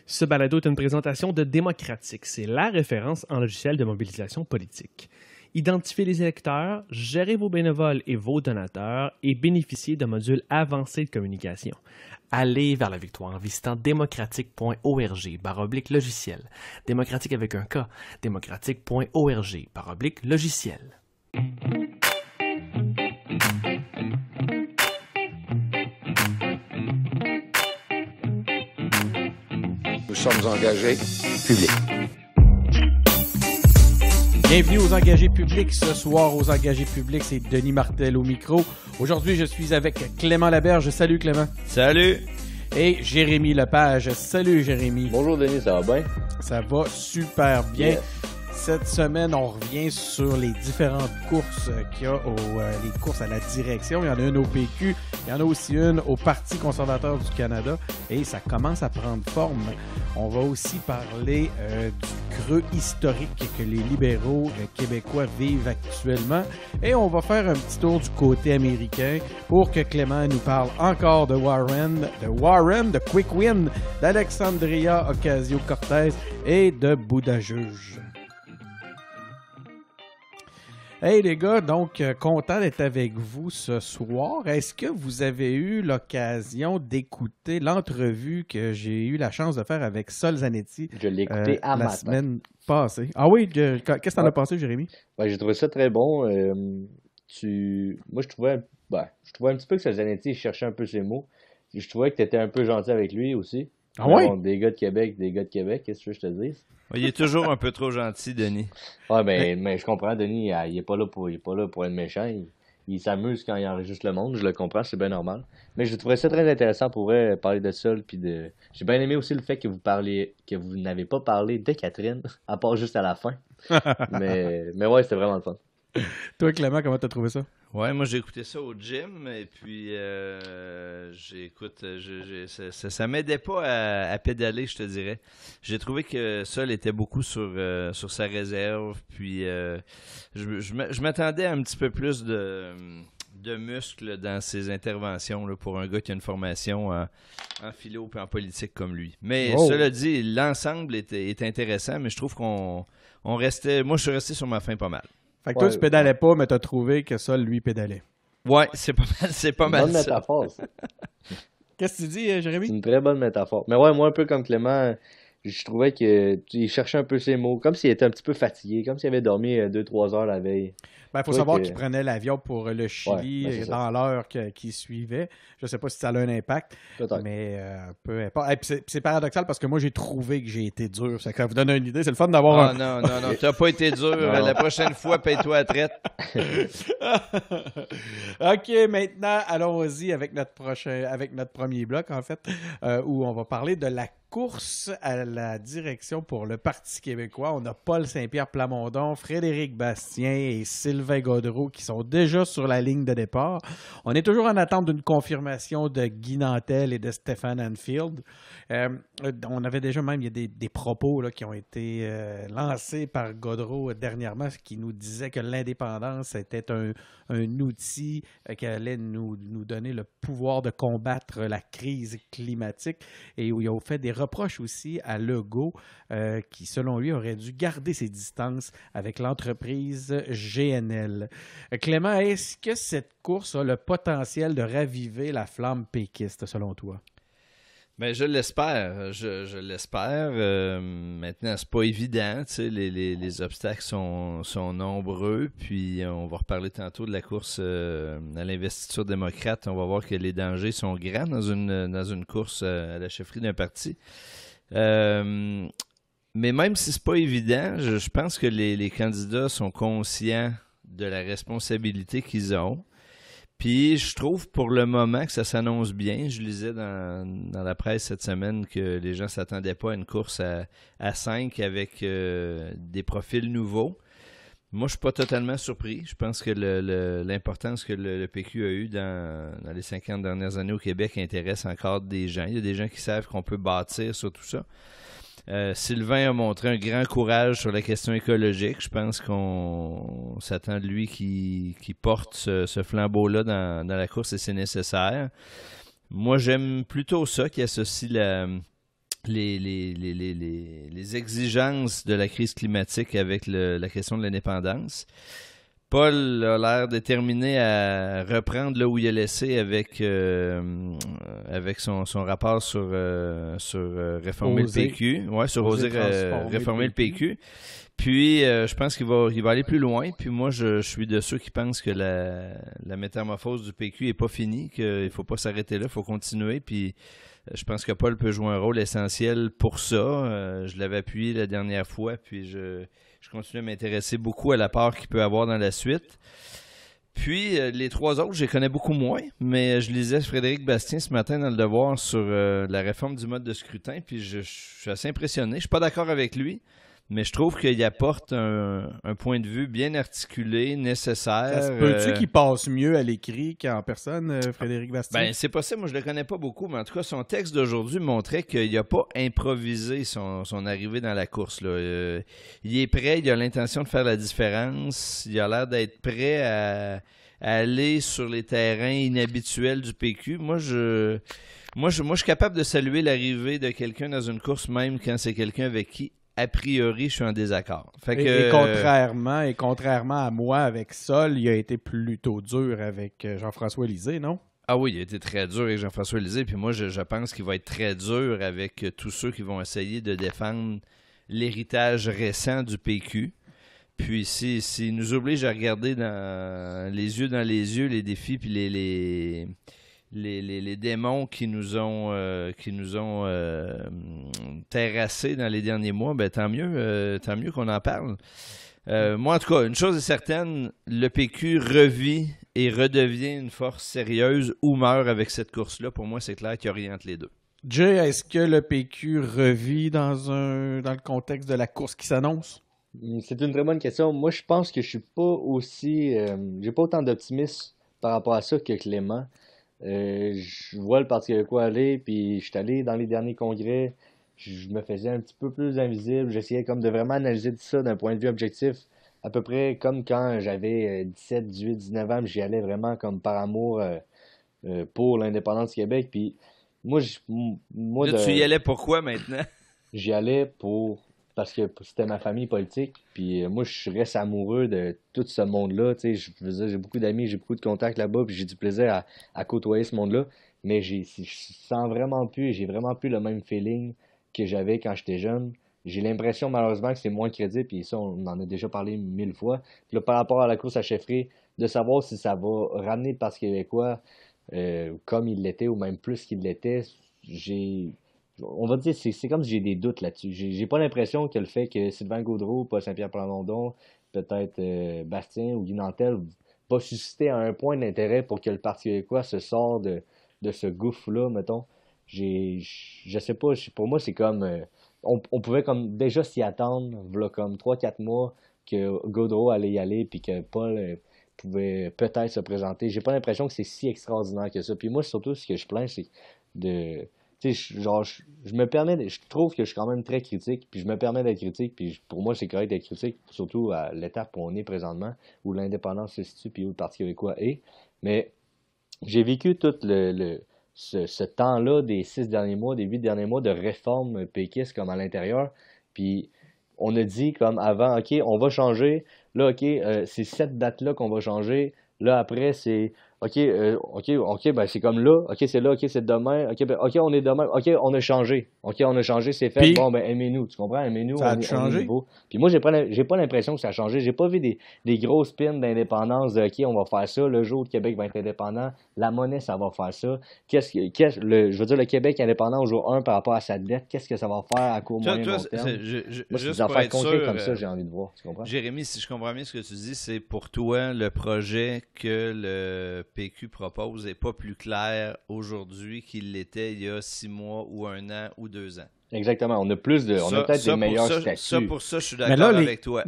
Ce balado est une présentation de Démocratique. C'est la référence en logiciel de mobilisation politique. Identifiez les électeurs, gérez vos bénévoles et vos donateurs et bénéficiez de modules avancés de communication. Allez vers la victoire en visitant démocratique.org/logiciel. Démocratique avec un K. démocratique.org/logiciel. Nous sommes engagés publics. Bienvenue aux engagés publics. Ce soir, aux engagés publics, c'est Denis Martel au micro. Aujourd'hui, je suis avec Clément Laberge. Salut Clément. Salut. Et Jérémy Lepage. Salut Jérémy. Bonjour Denis, ça va bien? Ça va super bien. Yeah. Cette semaine, on revient sur les différentes courses qu'il y a, les courses à la direction. Il y en a une au PQ, il y en a aussi une au Parti conservateur du Canada et ça commence à prendre forme. On va aussi parler du creux historique que les libéraux québécois vivent actuellement et on va faire un petit tour du côté américain pour que Clément nous parle encore de Warren, de Quick Win, d'Alexandria Ocasio-Cortez et de Bouddha Juge. Hey les gars, donc content d'être avec vous ce soir. Est-ce que vous avez eu l'occasion d'écouter l'entrevue que j'ai eu la chance de faire avec Sol Zanetti? Je l'ai écouté la semaine passée. Ah oui, qu'est-ce que t'en as pensé, Jérémy? Ben, j'ai trouvé ça très bon. Moi, je trouvais un petit peu que Zanetti cherchait un peu ses mots. Je trouvais que tu étais un peu gentil avec lui aussi. Ah oui? Bon, des gars de Québec, qu'est-ce que je te dis? Il est toujours un peu trop gentil, Denis. Ouais, mais je comprends, Denis, il est pas là pour être méchant. Il s'amuse quand il enregistre le monde, je le comprends, c'est bien normal. Mais je trouvais ça très intéressant pour parler de ça. J'ai bien aimé aussi le fait que vous n'avez pas parlé de Catherine, à part juste à la fin. mais ouais, c'était vraiment le fun. Toi, Clément, comment t'as trouvé ça? Ouais, moi j'ai écouté ça au gym et puis ça m'aidait pas à pédaler, je te dirais. J'ai trouvé que Sol était beaucoup sur sa réserve, puis je m'attendais à un petit peu plus de muscles dans ses interventions là, pour un gars qui a une formation en philo et en politique comme lui. Mais cela dit, l'ensemble est intéressant, mais je trouve moi je suis resté sur ma faim pas mal. Fait que toi, tu pédalais pas, mais t'as trouvé que ça, lui, pédalait. Ouais, c'est pas mal bonne ça. Métaphore, ça. Qu'est-ce que tu dis, Jérémy? C'est une très bonne métaphore. Mais ouais, moi, un peu comme Clément, je trouvais qu'il cherchait un peu ses mots, comme s'il était un petit peu fatigué, comme s'il avait dormi 2-3 heures la veille. Ben, il faut savoir qu'il prenait l'avion pour le Chili dans l'heure qui suivait. Je ne sais pas si ça a un impact, mais peu importe. Et puis c'est paradoxal parce que moi, j'ai trouvé que j'ai été dur. Ça vous donne une idée. C'est le fun d'avoir Non, tu n'as pas été dur. La prochaine fois, paye-toi à traite. OK, maintenant, allons-y avec notre premier bloc, en fait, où on va parler de la course à la direction pour le Parti québécois. On a Paul Saint-Pierre Plamondon, Frédéric Bastien et Sylvain Gaudreault qui sont déjà sur la ligne de départ. On est toujours en attente d'une confirmation de Guy Nantel et de Stéphane Anfield. On avait déjà même, il y a des propos là, qui ont été lancés par Gaudreault dernièrement qui nous disait que l'indépendance était un outil qui allait nous donner le pouvoir de combattre la crise climatique et où il a fait des reproche aussi à Legault qui, selon lui, aurait dû garder ses distances avec l'entreprise GNL. Clément, est-ce que cette course a le potentiel de raviver la flamme péquiste, selon toi? Ben, je l'espère. Je l'espère. Maintenant, c'est pas évident. Tu sais, les obstacles sont nombreux. Puis, on va reparler tantôt de la course à l'investiture démocrate. On va voir que les dangers sont grands dans une course à la chefferie d'un parti. Mais même si c'est pas évident, je pense que les candidats sont conscients de la responsabilité qu'ils ont. Puis, je trouve pour le moment que ça s'annonce bien. Je lisais dans la presse cette semaine que les gens ne s'attendaient pas à une course à 5 avec des profils nouveaux. Moi, je ne suis pas totalement surpris. Je pense que l'importance que le PQ a eue dans les 50 dernières années au Québec intéresse encore des gens. Il y a des gens qui savent qu'on peut bâtir sur tout ça. Sylvain a montré un grand courage sur la question écologique. Je pense qu'on s'attend de lui qui porte ce flambeau-là dans la course et c'est nécessaire. Moi, j'aime plutôt ça, qui associe les exigences de la crise climatique avec la question de l'indépendance. Paul a l'air déterminé à reprendre là où il a laissé avec son rapport sur réformer le PQ. Ouais, sur oser réformer le PQ. Puis, je pense qu'il va aller plus loin. Puis moi, je suis de ceux qui pensent que la métamorphose du PQ n'est pas finie, qu'il ne faut pas s'arrêter là, il faut continuer. Puis, je pense que Paul peut jouer un rôle essentiel pour ça. Je l'avais appuyé la dernière fois, puis je continue à m'intéresser beaucoup à la part qu'il peut avoir dans la suite. Puis, les trois autres, je les connais beaucoup moins, mais je lisais Frédéric Bastien ce matin dans Le Devoir sur la réforme du mode de scrutin, puis je suis assez impressionné. Je ne suis pas d'accord avec lui, mais je trouve qu'il apporte un point de vue bien articulé, nécessaire. Ça se peut-tu qu'il passe mieux à l'écrit qu'en personne, Frédéric Bastien? Ben, c'est possible. Moi, je le connais pas beaucoup, mais en tout cas, son texte d'aujourd'hui montrait qu'il n'a pas improvisé son arrivée dans la course, là. Il est prêt, il a l'intention de faire la différence. Il a l'air d'être prêt à aller sur les terrains inhabituels du PQ. Moi, je suis capable de saluer l'arrivée de quelqu'un dans une course, même quand c'est quelqu'un avec qui a priori, je suis en désaccord. Fait que, et contrairement à moi avec Sol, il a été plutôt dur avec Jean-François Lisée, non? Ah oui, il a été très dur avec Jean-François Lisée. Puis moi, je pense qu'il va être très dur avec tous ceux qui vont essayer de défendre l'héritage récent du PQ. Puis s'il nous oblige à regarder dans les yeux les défis puis les démons qui nous ont terrassés dans les derniers mois, ben tant mieux qu'on en parle. Moi, en tout cas, une chose est certaine, le PQ revit et redevient une force sérieuse ou meurt avec cette course-là. Pour moi, c'est clair qu'il y a rien entre les deux. Jay, est-ce que le PQ revit dans le contexte de la course qui s'annonce? C'est une très bonne question. Moi, je pense que je suis pas aussi... j'ai pas autant d'optimisme par rapport à ça que Clément. Je vois le Parti québécois aller, puis je suis allé dans les derniers congrès, je me faisais un petit peu plus invisible, j'essayais comme de vraiment analyser ça d'un point de vue objectif, à peu près comme quand j'avais 17, 18, 19 ans, j'y allais vraiment comme par amour pour l'indépendance du Québec, puis moi, tu y allais pourquoi maintenant? J'y allais parce que c'était ma famille politique, puis moi, je reste amoureux de tout ce monde-là, tu sais, je veux dire, j'ai beaucoup d'amis, j'ai beaucoup de contacts là-bas, puis j'ai du plaisir à côtoyer ce monde-là, mais je sens vraiment plus, j'ai vraiment plus le même feeling que j'avais quand j'étais jeune. J'ai l'impression, malheureusement, que c'est moins crédible, puis ça, on en a déjà parlé 1000 fois. Puis là, par rapport à la course à chefferie, de savoir si ça va ramener le Parti québécois comme il l'était, ou même plus qu'il l'était, on va dire, c'est comme si j'ai des doutes là-dessus. J'ai pas l'impression que le fait que Sylvain Gaudreault, Paul Saint-Pierre Plamondon, peut-être Bastien ou Guy Nantel va susciter un point d'intérêt pour que le Parti québécois se sorte de ce gouffre-là, mettons. Je sais pas, pour moi, c'est comme... on pouvait comme déjà s'y attendre, voilà, comme 3-4 mois, que Gaudreault allait y aller, puis que Paul pouvait peut-être se présenter. J'ai pas l'impression que c'est si extraordinaire que ça. Puis moi, surtout, ce que je plains, c'est de... Tu sais, je me permets, je trouve que je suis quand même très critique, puis je me permets d'être critique, puis pour moi, c'est correct d'être critique, surtout à l'étape où on est présentement, où l'indépendance se situe, puis où le Parti québécois est. Mais j'ai vécu tout ce temps-là des 6 derniers mois, des 8 derniers mois de réforme péquiste comme à l'intérieur, puis on a dit comme avant, OK, on va changer, là, OK, c'est cette date-là qu'on va changer, là, après, c'est... OK, ben c'est comme là, OK, c'est demain, OK, on est demain, OK, on a changé, c'est fait, Puis, bon, ben aimez-nous, tu comprends, aimez-nous, ça a on est changé? nouveau. Puis moi, j'ai pas l'impression que ça a changé, j'ai pas vu des grosses pins d'indépendance de OK, on va faire ça, le jour où le Québec va être indépendant, la monnaie, ça va faire ça, je veux dire, le Québec indépendant au jour 1 par rapport à sa dette, qu'est-ce que ça va faire à court, moyen, long terme? Moi, c'est des affaires concrètes comme ça, j'ai envie de voir, tu comprends? Jérémy, si je comprends bien ce que tu dis, c'est pour toi, le projet que le PQ propose n'est pas plus clair aujourd'hui qu'il l'était il y a 6 mois ou 1 an ou 2 ans. Exactement. On a peut-être des meilleurs statuts. Pour ça, je suis Mais d'accord là, avec toi.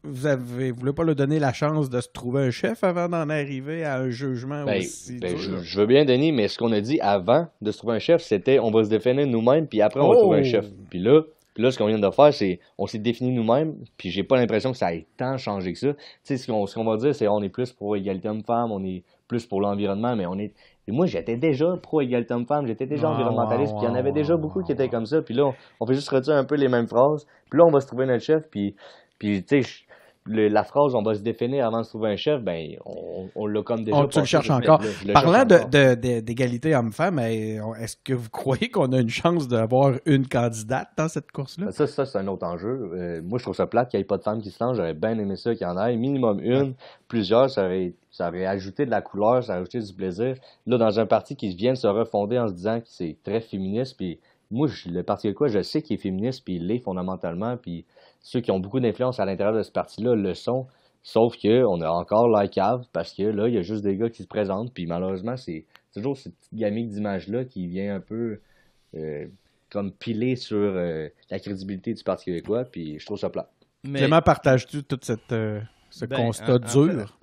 Vous voulez pas leur donner la chance de se trouver un chef avant d'en arriver à un jugement aussi dur? Je veux bien, Denis, mais ce qu'on a dit avant de se trouver un chef, c'était on va se définir nous-mêmes, puis après, on va trouver un chef. Puis là, ce qu'on vient de faire, c'est on s'est défini nous-mêmes, puis j'ai pas l'impression que ça ait tant changé que ça. Tu sais, ce qu'on va dire, c'est on est plus pour égalité homme-femme, on est plus pour l'environnement, mais on est Et moi, j'étais déjà pro-égalité homme-femme, j'étais déjà environnementaliste, puis il y en avait déjà beaucoup qui étaient comme ça. Puis là, on fait juste redire un peu les mêmes phrases. Puis là, on va se trouver notre chef, puis tu sais, la phrase on va se définir avant de se trouver un chef, ben on l'a comme déjà Tu le passé, cherches encore. je le Parlant cherche encore. d'égalité homme-femme, est-ce que vous croyez qu'on a une chance d'avoir une candidate dans cette course-là? Ça, c'est un autre enjeu. Moi, je trouve ça plate qu'il n'y ait pas de femmes qui se lancent. J'aurais bien aimé ça qu'il y en ait. Minimum une, plusieurs, ça aurait ajouté de la couleur, ça aurait ajouté du plaisir. Là, dans un parti qui vient de se refonder en se disant que c'est très féministe, puis moi, le Parti québécois, je sais qu'il est féministe, puis il l'est fondamentalement, puis ceux qui ont beaucoup d'influence à l'intérieur de ce parti-là le sont. Sauf qu'on a encore la cave, parce que là, il y a juste des gars qui se présentent, puis malheureusement, c'est toujours cette petite gamique d'image-là qui vient un peu comme piler sur la crédibilité du Parti québécois, puis je trouve ça plat. Clément, partages-tu tout ce constat dur?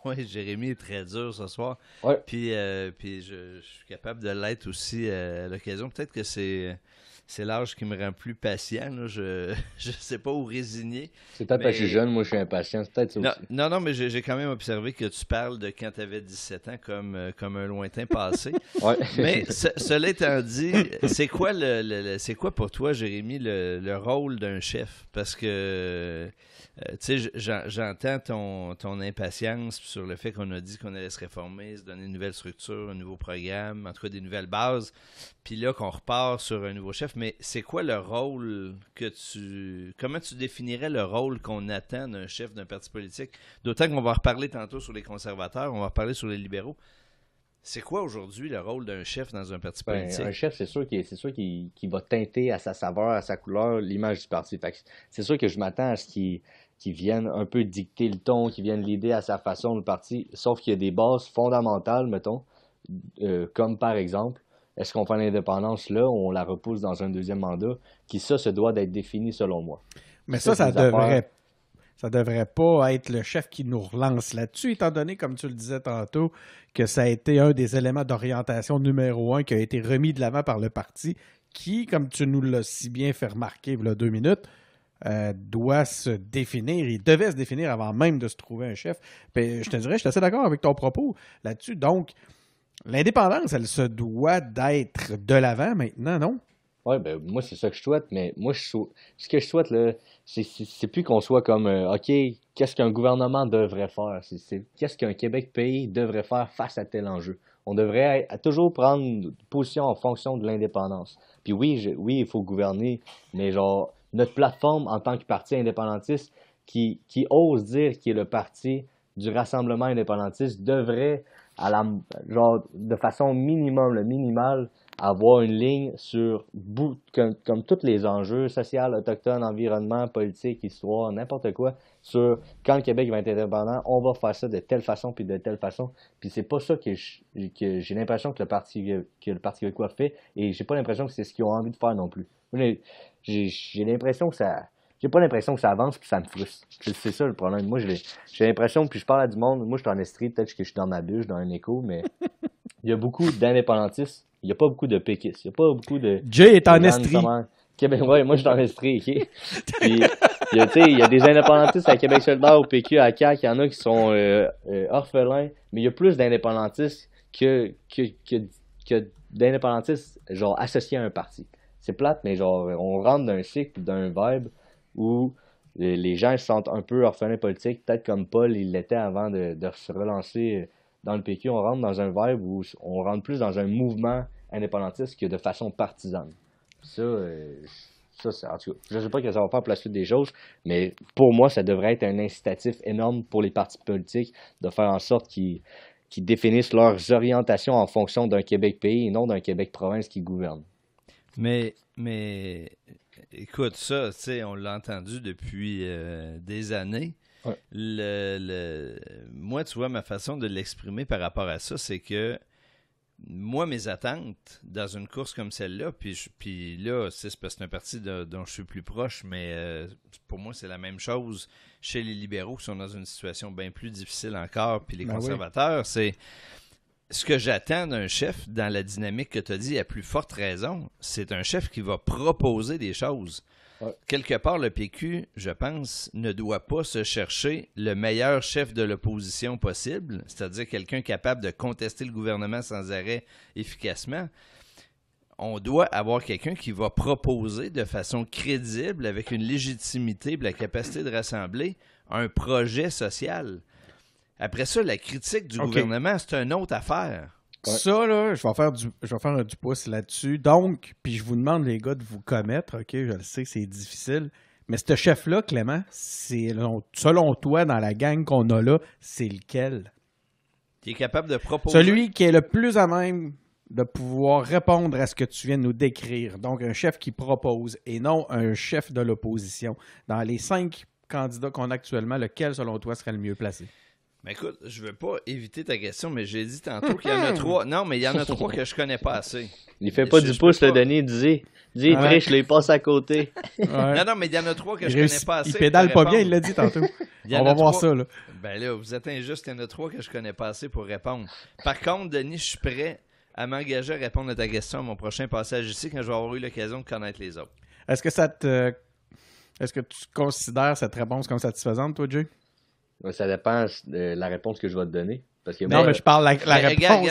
Oui, Jérémy est très dur ce soir. Ouais. Puis je suis capable de l'être aussi à l'occasion. Peut-être que c'est l'âge qui me rend plus patient. Là. Je sais pas où résigner. C'est peut-être parce que je suis jeune, moi je suis impatient. C'est peut-être ça aussi. Non, mais j'ai quand même observé que tu parles de quand tu avais 17 ans comme un lointain passé. Ouais. Mais cela étant dit, c'est quoi c'est quoi pour toi, Jérémy, le rôle d'un chef? Parce que tu sais, j'entends ton impatience sur le fait qu'on a dit qu'on allait se réformer, se donner une nouvelle structure, un nouveau programme, en tout cas des nouvelles bases, puis là qu'on repart sur un nouveau chef. Mais c'est quoi le rôle comment tu définirais le rôle qu'on attend d'un chef d'un parti politique? D'autant qu'on va reparler tantôt sur les conservateurs, on va reparler sur les libéraux. C'est quoi aujourd'hui le rôle d'un chef dans un parti politique? Un chef, c'est sûr qu'il va teinter à sa saveur, à sa couleur, l'image du parti. Fait que c'est sûr que je m'attends à ce qu'il vienne un peu dicter le ton, qu'il vienne l'aider à sa façon le parti, sauf qu'il y a des bases fondamentales, mettons, comme par exemple, est-ce qu'on fait l'indépendance là ou on la repousse dans un deuxième mandat, qui ça se doit d'être défini selon moi. Mais ça devrait pas être le chef qui nous relance là-dessus, étant donné, comme tu le disais tantôt, que ça a été un des éléments d'orientation numéro 1 qui a été remis de l'avant par le parti, qui, comme tu nous l'as si bien fait remarquer il y a 2 minutes, doit se définir. Il devait se définir avant même de se trouver un chef. Puis, je te dirais, je suis assez d'accord avec ton propos là-dessus. Donc, l'indépendance, elle se doit d'être de l'avant maintenant, non? Oui, ben moi, c'est ça que je souhaite, mais moi, ce que je souhaite, là, c'est plus qu'on soit comme, OK, qu'est-ce qu'un gouvernement devrait faire? Qu'est-ce qu'un Québec pays devrait faire face à tel enjeu? On devrait toujours prendre une position en fonction de l'indépendance. Puis oui, il faut gouverner, mais genre, notre plateforme en tant que parti indépendantiste qui ose dire qu'il est le parti du Rassemblement indépendantiste devrait, genre, de façon minimale, avoir une ligne sur comme tous les enjeux sociaux, autochtones, environnement, politique, histoire, n'importe quoi, sur quand le Québec va être indépendant, on va faire ça de telle façon puis de telle façon. Puis c'est pas ça que j'ai l'impression que le Parti québécois fait, et j'ai pas l'impression que c'est ce qu'ils ont envie de faire non plus. J'ai l'impression que ça... J'ai pas l'impression que ça avance, puis ça me frustre. C'est ça le problème. Moi, j'ai l'impression, puis je parle à du monde, moi je suis en Estrie, peut-être que je suis dans ma bûche, dans un écho, mais il y a beaucoup d'indépendantistes. Il n'y a pas beaucoup de péquistes. Il n'y a pas beaucoup de... Jay est en Estrie. Ouais, moi je suis en Estrie, OK? Puis, il y a des indépendantistes à Québec solidaire, au PQ, à CAQ, il y en a qui sont orphelins, mais il y a plus d'indépendantistes que d'indépendantistes, genre, associés à un parti. C'est plate, mais genre, on rentre d'un cycle, d'un vibe où les gens se sentent un peu orphelins politiques, peut-être comme Paul, il l'était avant de se relancer dans le PQ. On rentre dans un vibe où on rentre plus dans un mouvement indépendantiste que de façon partisane. Ça, c'est, en tout cas, je ne sais pas que ça va faire pour la suite des choses, mais pour moi, ça devrait être un incitatif énorme pour les partis politiques de faire en sorte qu'ils définissent leurs orientations en fonction d'un Québec pays et non d'un Québec province qui gouverne. Mais écoute, ça, tu sais, on l'a entendu depuis des années. Ouais. Moi, tu vois, ma façon de l'exprimer par rapport à ça, c'est que moi, mes attentes dans une course comme celle-là, puis là, c'est parce que c'est un parti dont je suis plus proche, mais pour moi, c'est la même chose chez les libéraux qui sont dans une situation bien plus difficile encore, puis les conservateurs, c'est... ce que j'attends d'un chef dans la dynamique que tu as dit, à plus forte raison, c'est un chef qui va proposer des choses. Ouais. Quelque part, le PQ, je pense, ne doit pas se chercher le meilleur chef de l'opposition possible, c'est-à-dire quelqu'un capable de contester le gouvernement sans arrêt efficacement. On doit avoir quelqu'un qui va proposer de façon crédible, avec une légitimité et la capacité de rassembler, un projet social. Après ça, la critique du gouvernement, c'est une autre affaire. Ouais. Ça, là, je vais faire du pouce là-dessus. Donc, puis je vous demande, les gars, de vous commettre, OK, je le sais que c'est difficile, mais ce chef-là, Clément, c'est, selon toi, dans la gang qu'on a là, c'est lequel? Qui est capable de proposer. Celui qui est le plus à même de pouvoir répondre à ce que tu viens de nous décrire. Donc, un chef qui propose et non un chef de l'opposition. Dans les 5 candidats qu'on a actuellement, lequel, selon toi, serait le mieux placé? Mais écoute, je veux pas éviter ta question, mais j'ai dit tantôt qu'il y en a 3. Non, mais il y en a 3 que je connais pas assez. Il fait pas du pouce, le Denis, dis, triche, je les passe à côté. Ouais. Non, mais il y en a 3 que je connais pas assez. Il pédale pas bien, il l'a dit tantôt. On va voir ça, là. Ben là, vous êtes injuste, il y en a 3 que je connais pas assez pour répondre. Par contre, Denis, je suis prêt à m'engager à répondre à ta question à mon prochain passage ici quand je vais avoir eu l'occasion de connaître les autres. Est-ce que tu considères cette réponse comme satisfaisante, toi, Jay? Ça dépend de la réponse que je vais te donner. Parce que non, mais je parle la réponse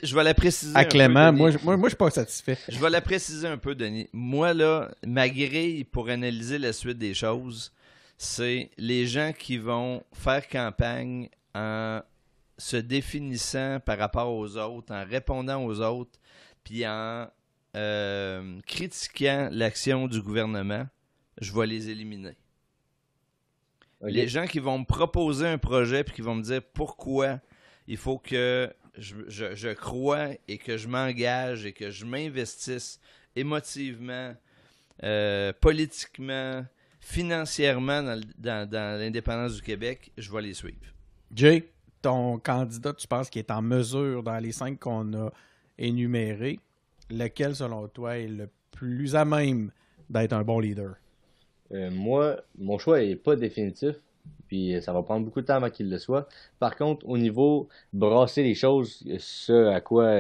je vais la préciser à Clément. Moi, je suis pas satisfait. Je vais la préciser un peu, Denis. Moi, là, ma grille pour analyser la suite des choses, c'est les gens qui vont faire campagne en se définissant par rapport aux autres, en répondant aux autres, puis en critiquant l'action du gouvernement, je vais les éliminer. Okay. Les gens qui vont me proposer un projet puis qui vont me dire pourquoi il faut que je croie et que je m'engage et que je m'investisse émotivement, politiquement, financièrement dans l'indépendance du Québec, je vais les suivre. Jay, ton candidat, tu penses qu'il est en mesure, dans les 5 qu'on a énumérés, lequel, selon toi, est le plus à même d'être un bon leader? Moi, mon choix n'est pas définitif, puis ça va prendre beaucoup de temps avant qu'il le soit. Par contre, au niveau brasser les choses, ce à quoi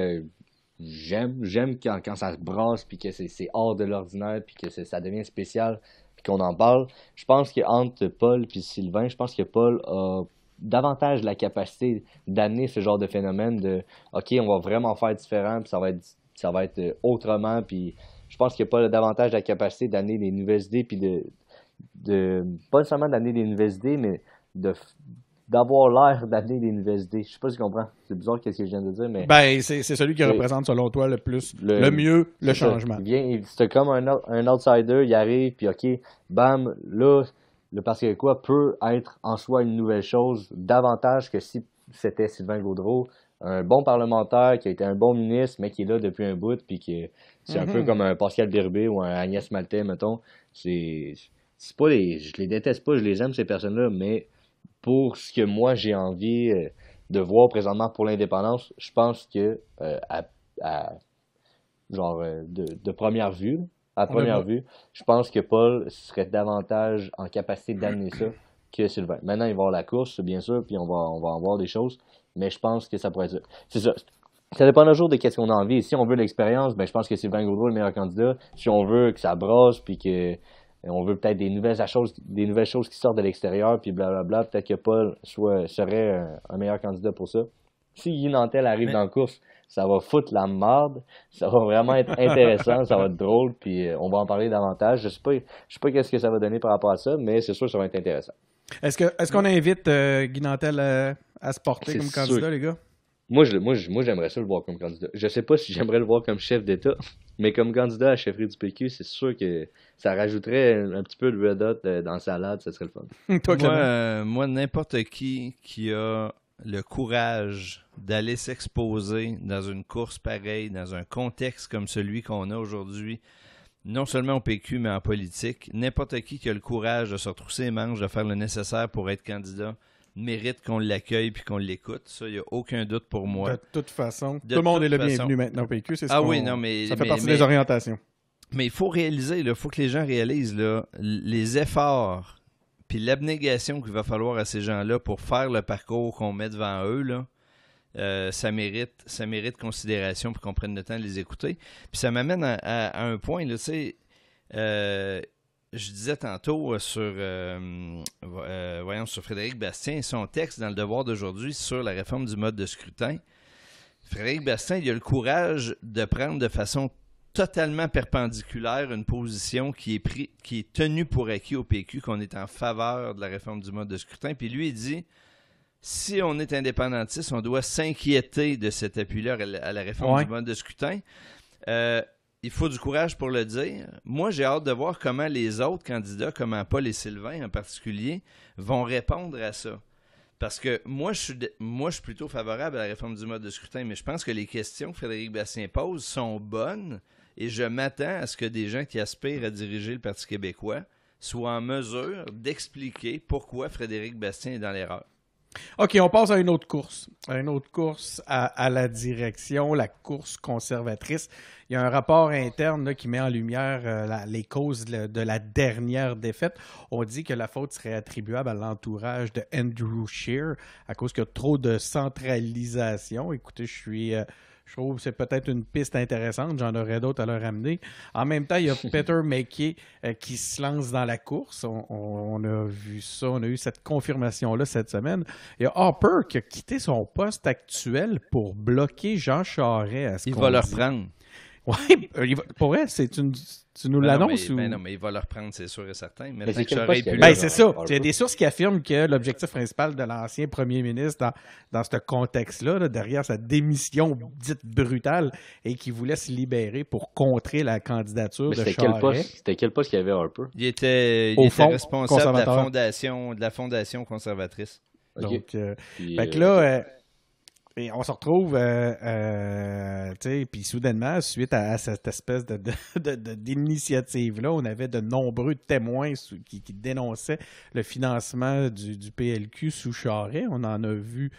j'aime quand ça se brasse, puis que c'est hors de l'ordinaire, puis que ça devient spécial, puis qu'on en parle. Je pense qu'entre Paul et Sylvain, je pense que Paul a davantage la capacité d'amener ce genre de phénomène de « OK, on va vraiment faire différent, puis ça va être autrement », puis je pense qu'il n'y a pas davantage la capacité d'amener des nouvelles idées, puis pas seulement d'amener des nouvelles idées, mais d'avoir l'air d'amener des nouvelles idées. Je sais pas si tu comprends. C'est bizarre ce que je viens de dire, mais... Ben, c'est celui qui représente, selon toi, le plus, le mieux, le changement. C'est comme un outsider, il arrive, puis OK, bam, là, le Parti québécois peut être en soi une nouvelle chose, davantage que si c'était Sylvain Gaudreault, un bon parlementaire qui a été un bon ministre, mais qui est là depuis un bout, puis qui c'est un peu comme un Pascal Birubé ou un Agnès Maltais, mettons. C'est pas je les déteste pas, je les aime, ces personnes-là, mais pour ce que moi j'ai envie de voir présentement pour l'indépendance, je pense que de première vue, je pense que Paul serait davantage en capacité d'amener ça que Sylvain. Maintenant, il va y avoir la course, bien sûr, puis on va en voir des choses, mais je pense que ça pourrait être ça. C'est ça. Ça dépend toujours de qu'est-ce qu'on a envie. Si on veut l'expérience, ben je pense que Sylvain Gaudreault est le meilleur candidat. Si on veut que ça brasse, puis que on veut peut-être des nouvelles choses qui sortent de l'extérieur, puis blablabla, peut-être que Paul serait un meilleur candidat pour ça. Si Guy Nantel arrive dans la course, ça va foutre la marde, ça va vraiment être intéressant, ça va être drôle, puis on va en parler davantage. Je sais pas qu'est-ce que ça va donner par rapport à ça, mais c'est sûr que ça va être intéressant. Est-ce qu'on invite Guy Nantel à se porter comme candidat, les gars? Moi, j'aimerais ça le voir comme candidat. Je sais pas si j'aimerais le voir comme chef d'État, mais comme candidat à la chefferie du PQ, c'est sûr que ça rajouterait un petit peu de red hot dans la salade, ça serait le fun. Toi, moi, n'importe qui a le courage d'aller s'exposer dans une course pareille, dans un contexte comme celui qu'on a aujourd'hui, non seulement au PQ, mais en politique, n'importe qui a le courage de se retrousser les manches, de faire le nécessaire pour être candidat, mérite qu'on l'accueille puis qu'on l'écoute. Ça, il n'y a aucun doute pour moi. De toute façon, tout le monde est le bienvenu maintenant au PQ. C'est ça fait partie des orientations. Mais il faut réaliser, il faut que les gens réalisent là, les efforts puis l'abnégation qu'il va falloir à ces gens-là pour faire le parcours qu'on met devant eux, là, ça mérite considération pour qu'on prenne le temps de les écouter. Puis ça m'amène à un point, là, tu sais, je disais tantôt sur Frédéric Bastien, son texte dans Le Devoir d'aujourd'hui sur la réforme du mode de scrutin. Frédéric Bastien, il a le courage de prendre de façon totalement perpendiculaire une position qui est tenue pour acquis au PQ, qu'on est en faveur de la réforme du mode de scrutin. Puis lui, il dit, si on est indépendantiste, on doit s'inquiéter de cet appui-là à la réforme du mode de scrutin. Il faut du courage pour le dire. Moi, j'ai hâte de voir comment les autres candidats, comme Paul et Sylvain en particulier, vont répondre à ça. Parce que moi, je suis plutôt favorable à la réforme du mode de scrutin, mais je pense que les questions que Frédéric Bastien pose sont bonnes et je m'attends à ce que des gens qui aspirent à diriger le Parti québécois soient en mesure d'expliquer pourquoi Frédéric Bastien est dans l'erreur. OK, on passe à une autre course. Une autre course à la direction, la course conservatrice. Il y a un rapport interne là, qui met en lumière les causes de la dernière défaite. On dit que la faute serait attribuable à l'entourage de Andrew Scheer à cause qu'il y a trop de centralisation. Écoutez, je trouve que c'est peut-être une piste intéressante. J'en aurais d'autres à leur amener. En même temps, il y a Peter MacKay qui se lance dans la course. On a vu ça. On a eu cette confirmation-là cette semaine. Il y a Harper qui a quitté son poste actuel pour bloquer Jean Charest. Il va le reprendre. Oui, pour elle, tu nous l'annonces ou... non, mais il va le reprendre, c'est sûr et certain. Mais c'est c'est ça. Il y a des sources qui affirment que l'objectif principal de l'ancien premier ministre dans ce contexte-là, là, derrière sa démission dite brutale, et qu'il voulait se libérer pour contrer la candidature de Charest. C'était quel poste qu'il y avait Harper? Il était responsable de la fondation conservatrice. Okay. Donc, fait que là... Et on se retrouve, puis soudainement, suite à cette espèce d'initiative-là, on avait de nombreux témoins qui dénonçaient le financement du PLQ sous Charest. On en a vu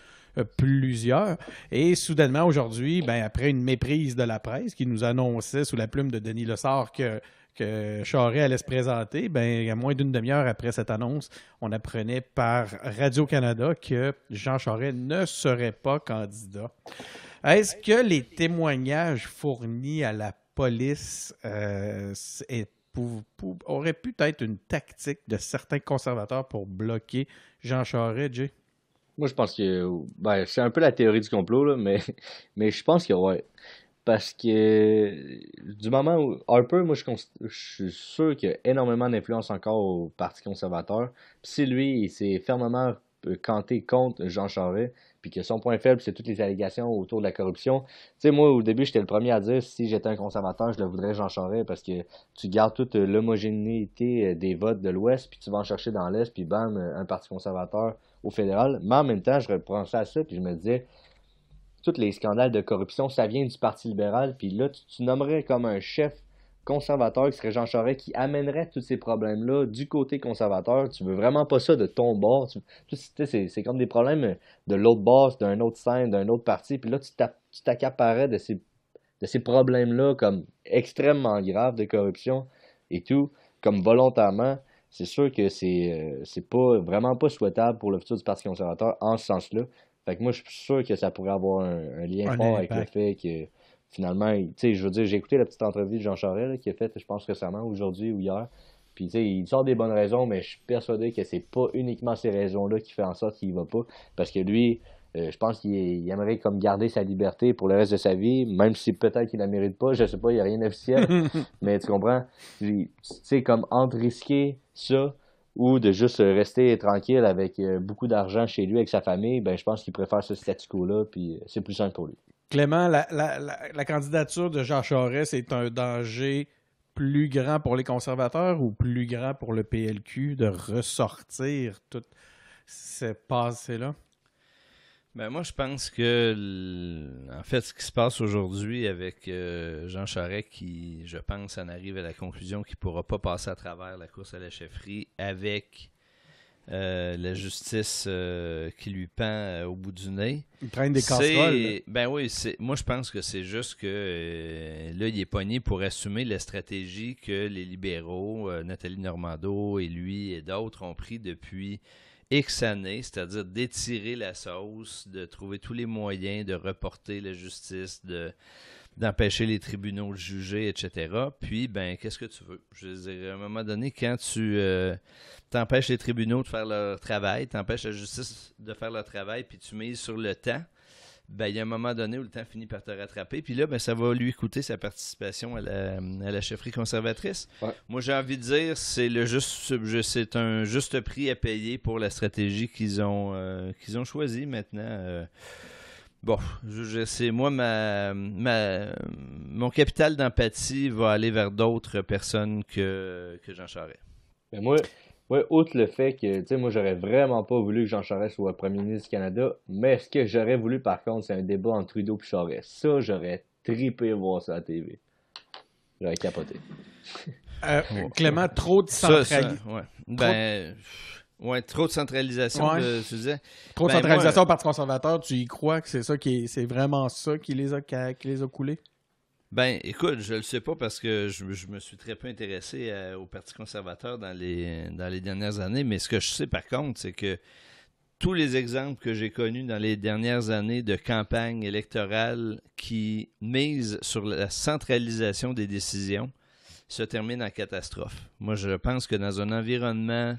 plusieurs. Et soudainement, aujourd'hui, après une méprise de la presse qui nous annonçait sous la plume de Denis Lessard que Charest allait se présenter, à moins d'une demi-heure après cette annonce, on apprenait par Radio-Canada que Jean Charest ne serait pas candidat. Est-ce que les témoignages fournis à la police auraient pu être une tactique de certains conservateurs pour bloquer Jean Charest, Jay? Moi, je pense que c'est un peu la théorie du complot, là, mais je pense que ouais. Parce que du moment où Harper, moi, je suis sûr qu'il y a énormément d'influence encore au Parti conservateur. Puis si lui, il s'est fermement canté contre Jean Charest, puis que son point faible, c'est toutes les allégations autour de la corruption. Tu sais, moi, au début, j'étais le premier à dire, si j'étais un conservateur, je le voudrais Jean Charest, parce que tu gardes toute l'homogénéité des votes de l'Ouest, puis tu vas en chercher dans l'Est, puis bam, un Parti conservateur au fédéral. Mais en même temps, je repensais à ça, puis je me disais... tous les scandales de corruption, ça vient du Parti libéral, puis là, tu nommerais comme un chef conservateur qui serait Jean Charest, qui amènerait tous ces problèmes-là du côté conservateur. Tu veux vraiment pas ça de ton bord. C'est comme des problèmes de l'autre bord, d'un autre scène, d'un autre parti, puis là, tu t'accaparais de ces problèmes-là comme extrêmement graves de corruption et tout, comme volontairement. C'est sûr que c'est pas vraiment pas souhaitable pour le futur du Parti conservateur en ce sens-là. Fait que moi, je suis sûr que ça pourrait avoir un lien fort avec le fait que, finalement, tu sais, je veux dire, j'ai écouté la petite entrevue de Jean Charest là, qui a faite, je pense, récemment, aujourd'hui ou hier. Puis, tu sais, il sort des bonnes raisons, mais je suis persuadé que c'est pas uniquement ces raisons-là qui fait en sorte qu'il y va pas. Parce que lui, je pense qu'il aimerait comme garder sa liberté pour le reste de sa vie, même si peut-être qu'il la mérite pas, je sais pas, il n'y a rien d'officiel. Mais tu comprends? Tu sais, comme entre risquer ça ou de juste rester tranquille avec beaucoup d'argent chez lui, avec sa famille, je pense qu'il préfère ce statu quo-là, puis c'est plus simple pour lui. Clément, la candidature de Jean Charest est un danger plus grand pour les conservateurs ou plus grand pour le PLQ de ressortir tout ce passé-là? Moi, je pense que, en fait, ce qui se passe aujourd'hui avec Jean Charest, qui, je pense, en arrive à la conclusion qu'il ne pourra pas passer à travers la course à la chefferie avec la justice qui lui pend au bout du nez. Il traîne des casseroles. Oui, moi, je pense que c'est juste que là, il est pogné pour assumer la stratégie que les libéraux, Nathalie Normando et lui et d'autres ont pris depuis X années, c'est-à-dire d'étirer la sauce, de trouver tous les moyens de reporter la justice, d'empêcher les tribunaux de juger, etc. Puis, ben, qu'est-ce que tu veux? Je veux dire, à un moment donné, quand tu t'empêches les tribunaux de faire leur travail, t'empêches la justice de faire leur travail, puis tu mises sur le temps, ben, il y a un moment donné où le temps finit par te rattraper. Puis là, ben, ça va lui coûter sa participation à la chefferie conservatrice. Ouais. Moi, j'ai envie de dire, c'est un juste prix à payer pour la stratégie qu'ils ont choisie maintenant. Bon, c'est moi, mon capital d'empathie va aller vers d'autres personnes que Jean Charest. Mais moi, outre le fait que, tu sais, moi, j'aurais vraiment pas voulu que Jean Charest soit premier ministre du Canada, mais ce que j'aurais voulu, par contre, c'est un débat entre Trudeau et Charest. Ça, j'aurais tripé voir ça à la TV. J'aurais capoté. Clément, trop de centralisation. Ouais. Ben, ouais, trop de centralisation, tu disais. Trop de centralisation au Parti conservateur, tu y crois que c'est vraiment ça qui les a coulés? Ben, écoute, je le sais pas parce que je me suis très peu intéressé au Parti conservateur dans les dernières années, mais ce que je sais par contre, c'est que tous les exemples que j'ai connus dans les dernières années de campagne électorale qui misent sur la centralisation des décisions se terminent en catastrophe. Moi, je pense que dans un environnement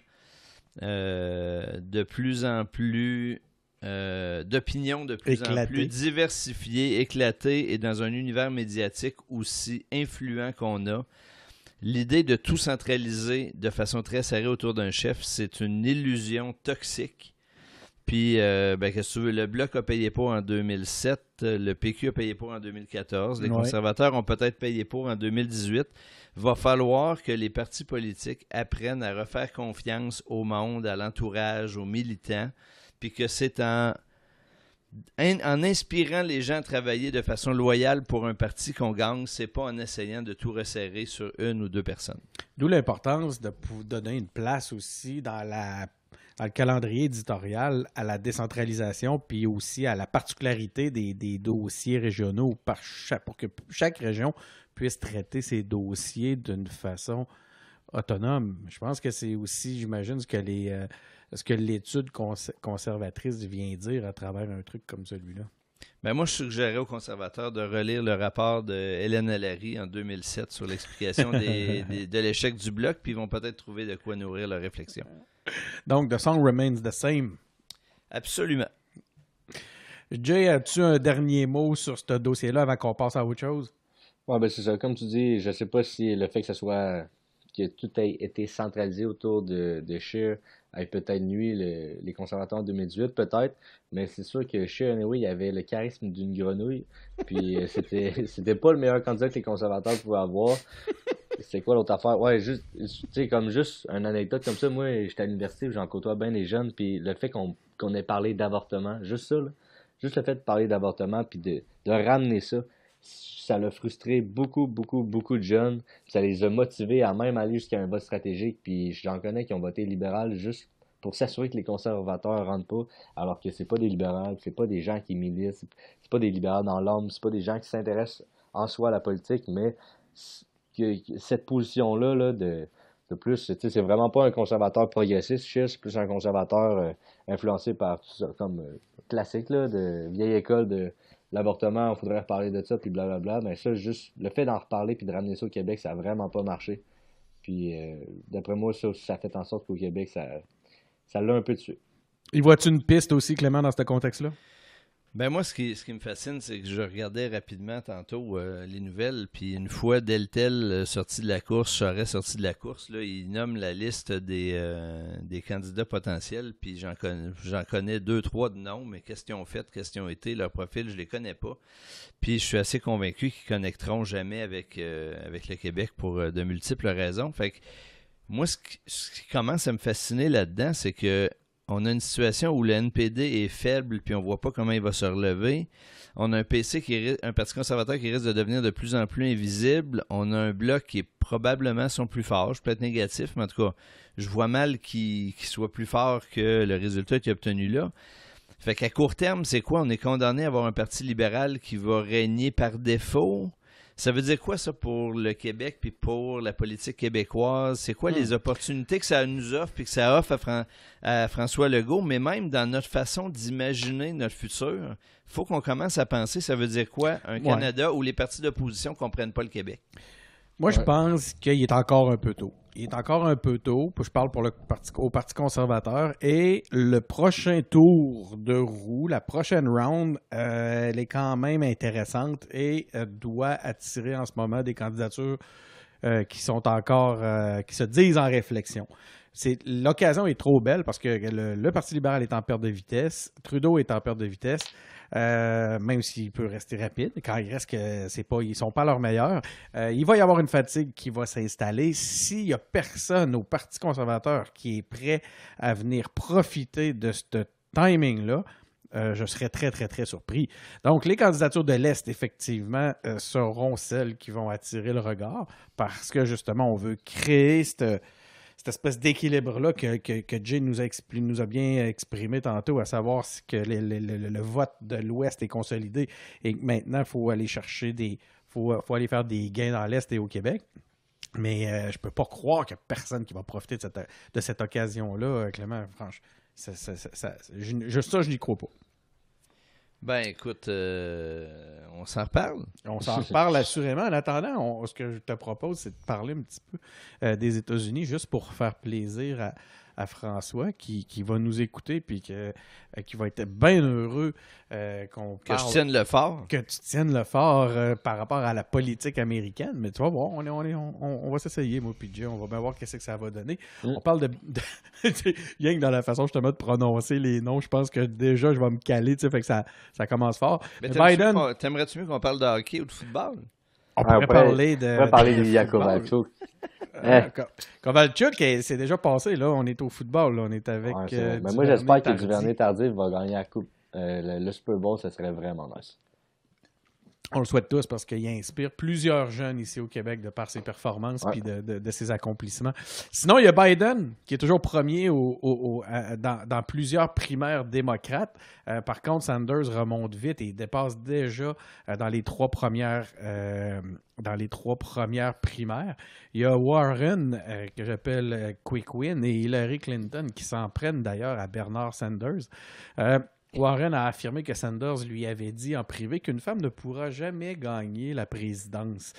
de plus en plus d'opinions de plus en plus diversifiées, éclatées et dans un univers médiatique aussi influent qu'on a, l'idée de tout centraliser de façon très serrée autour d'un chef, c'est une illusion toxique. Puis, qu'est-ce que tu veux, le Bloc a payé pour en 2007, le PQ a payé pour en 2014, les conservateurs ont peut-être payé pour en 2018. Va falloir que les partis politiques apprennent à refaire confiance au monde, à l'entourage, aux militants, puis que c'est en inspirant les gens à travailler de façon loyale pour un parti qu'on gagne, c'est pas en essayant de tout resserrer sur une ou deux personnes. D'où l'importance de donner une place aussi dans le calendrier éditorial à la décentralisation, puis aussi à la particularité des dossiers régionaux pour que chaque région puisse traiter ses dossiers d'une façon autonome. Je pense que c'est aussi, j'imagine, ce que l'étude conservatrice vient dire à travers un truc comme celui-là. Ben moi, je suggérerais aux conservateurs de relire le rapport de Hélène Allary en 2007 sur l'explication de l'échec du Bloc, puis ils vont peut-être trouver de quoi nourrir leur réflexion. Donc, the song remains the same. Absolument. Jay, as-tu un dernier mot sur ce dossier-là avant qu'on passe à autre chose? Ouais, ben c'est ça. Comme tu dis, je sais pas si le fait que tout ait été centralisé autour de Scheer ait peut-être nuit les conservateurs en 2018, peut-être, mais c'est sûr que Scheer, anyway, il avait le charisme d'une grenouille, puis c'était pas le meilleur candidat que les conservateurs pouvaient avoir. C'est quoi l'autre affaire? Ouais, juste, tu sais, comme juste une anecdote comme ça, moi, j'étais à l'université, j'en côtoie bien les jeunes, puis le fait qu'on ait parlé d'avortement, juste ça, là, juste le fait de parler d'avortement, puis de ramener ça l'a frustré beaucoup, beaucoup, beaucoup de jeunes. Ça les a motivés à même aller jusqu'à un vote stratégique. Puis j'en connais qui ont voté libéral juste pour s'assurer que les conservateurs ne rentrent pas, alors que c'est pas des libéraux, c'est pas des gens qui militent, c'est pas des libéraux dans l'âme, c'est pas des gens qui s'intéressent en soi à la politique, mais cette position-là là, de plus, c'est vraiment pas un conservateur progressiste, c'est plus un conservateur influencé par tout ça, comme classique là, de vieille école de l'avortement, il faudrait reparler de ça, puis blablabla. Mais ça, juste le fait d'en reparler puis de ramener ça au Québec, ça a vraiment pas marché. Puis, d'après moi, ça fait en sorte qu'au Québec, ça l'a un peu tué. Y vois-tu une piste aussi, Clément, dans ce contexte-là? Ben moi, ce qui me fascine, c'est que je regardais rapidement tantôt les nouvelles, puis une fois Deltel sorti de la course, Charest sorti de la course, là, il nomme la liste des candidats potentiels, puis j'en connais 2-3 de noms, mais qu'est-ce qu'ils ont fait, qu'est-ce qu'ils ont été, leur profil, je les connais pas. Puis je suis assez convaincu qu'ils connecteront jamais avec le Québec pour de multiples raisons. Fait que moi, ce qui commence à me fasciner là-dedans, c'est que on a une situation où le NPD est faible puis on voit pas comment il va se relever. On a un Parti conservateur qui risque de devenir de plus en plus invisible. On a un Bloc qui est probablement son plus fort. Je peux être négatif, mais en tout cas, je vois mal qu'il soit plus fort que le résultat qu'il a obtenu là. Fait qu'à court terme, c'est quoi? On est condamné à avoir un parti libéral qui va régner par défaut. Ça veut dire quoi ça pour le Québec puis pour la politique québécoise? C'est quoi les opportunités que ça nous offre puis que ça offre à François Legault? Mais même dans notre façon d'imaginer notre futur, il faut qu'on commence à penser, ça veut dire quoi? Un Canada où les partis d'opposition ne comprennent pas le Québec. Moi, je pense qu'il est encore un peu tôt. Il est encore un peu tôt, puis je parle pour au Parti conservateur, et le prochain tour de roue, la prochaine round, elle est quand même intéressante et doit attirer en ce moment des candidatures qui sont encore, qui se disent en réflexion. L'occasion est trop belle parce que le Parti libéral est en perte de vitesse, Trudeau est en perte de vitesse. Même s'il peut rester rapide, quand il reste que ils sont pas leurs meilleurs, il va y avoir une fatigue qui va s'installer. S'il n'y a personne au Parti conservateur qui est prêt à venir profiter de ce timing-là, je serais très, très, très surpris. Donc, les candidatures de l'Est, effectivement, seront celles qui vont attirer le regard parce que, justement, on veut créer cette espèce d'équilibre-là que Jay nous a bien exprimé tantôt, à savoir que le vote de l'Ouest est consolidé et que maintenant, il faut aller chercher faut aller faire des gains dans l'Est et au Québec. Mais je peux pas croire qu'il n'y a personne qui va profiter de cette occasion-là, Clément. Franchement, je n'y crois pas. Ben, écoute, on s'en reparle. On s'en reparle assurément. En attendant, ce que je te propose, c'est de parler un petit peu des États-Unis, juste pour faire plaisir à François, qui va nous écouter, puis qui va être bien heureux qu'on parle. Que je tienne le fort. Que tu tiennes le fort par rapport à la politique américaine. Mais tu vas voir, on va s'essayer, moi puis Jay, on va bien voir qu'est-ce que ça va donner. On parle de rien que dans la façon justement de prononcer les noms, je pense que déjà je vais me caler, tu sais, fait que ça commence fort. Mais Biden, t'aimerais-tu mieux qu'on parle de hockey ou de football? On pourrait parler de Yakovalchuk. Kovalchuk, c'est déjà passé, là. On est au football, là. On est avec. Mais moi, j'espère que Duvernay Tardif va gagner la coupe. Le Super Bowl, ça serait vraiment nice. On le souhaite tous parce qu'il inspire plusieurs jeunes ici au Québec de par ses performances et de ses accomplissements. Sinon, il y a Biden qui est toujours premier dans plusieurs primaires démocrates. Par contre, Sanders remonte vite et dépasse déjà dans les trois premières primaires. Il y a Warren, que j'appelle Quick Win, et Hillary Clinton qui s'en prennent d'ailleurs à Bernard Sanders. Warren a affirmé que Sanders lui avait dit en privé qu'une femme ne pourra jamais gagner la présidence.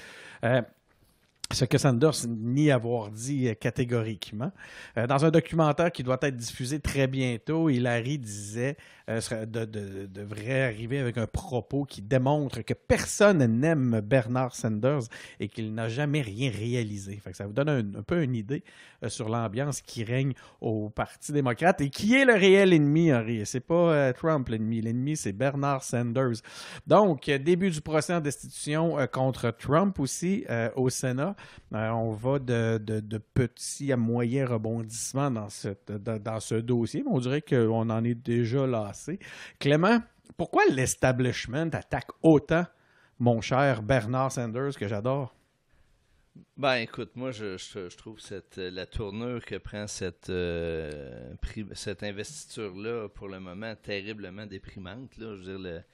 Ce que Sanders nie avoir dit catégoriquement. Dans un documentaire qui doit être diffusé très bientôt, Hillary disait devrait arriver avec un propos qui démontre que personne n'aime Bernard Sanders et qu'il n'a jamais rien réalisé. Fait que ça vous donne un peu une idée sur l'ambiance qui règne au Parti démocrate et qui est le réel ennemi, Henri. C'est pas Trump l'ennemi. L'ennemi, c'est Bernard Sanders. Donc, début du procès en destitution contre Trump aussi au Sénat. On va de petits à moyens rebondissements dans ce dossier, mais on dirait qu'on en est déjà lassé. Clément, pourquoi l'establishment attaque autant mon cher Bernard Sanders, que j'adore? Ben écoute, moi je trouve la tournure que prend cette investiture-là pour le moment terriblement déprimante. Là. Je veux dire,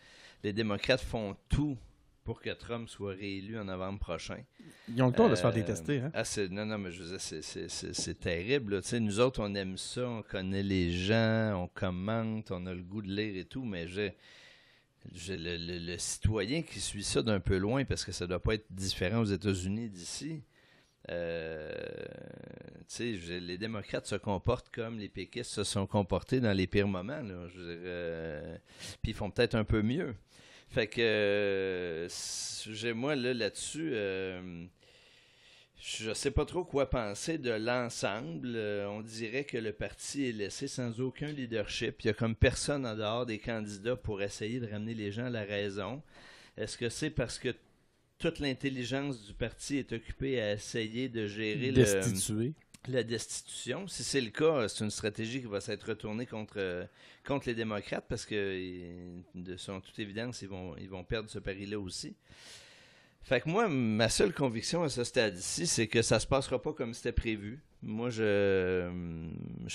les démocrates font tout pour que Trump soit réélu en novembre prochain. Ils ont le temps de se faire détester. Hein? Non, mais je veux dire, c'est terrible. Tu sais, nous autres, on aime ça, on connaît les gens, on commente, on a le goût de lire et tout, mais le citoyen qui suit ça d'un peu loin, parce que ça doit pas être différent aux États-Unis d'ici, les démocrates se comportent comme les péquistes se sont comportés dans les pires moments. Là, je veux dire, puis ils font peut-être un peu mieux. Fait que moi là-dessus, je sais pas trop quoi penser de l'ensemble. On dirait que le parti est laissé sans aucun leadership. Il y a comme personne en dehors des candidats pour essayer de ramener les gens à la raison. Est-ce que c'est parce que toute l'intelligence du parti est occupée à essayer de gérer la destitution? Si c'est le cas, c'est une stratégie qui va s'être retournée contre les démocrates parce que, de toute évidence, ils vont perdre ce pari-là aussi. Fait que moi, ma seule conviction à ce stade-ci, c'est que ça se passera pas comme c'était prévu. Moi, je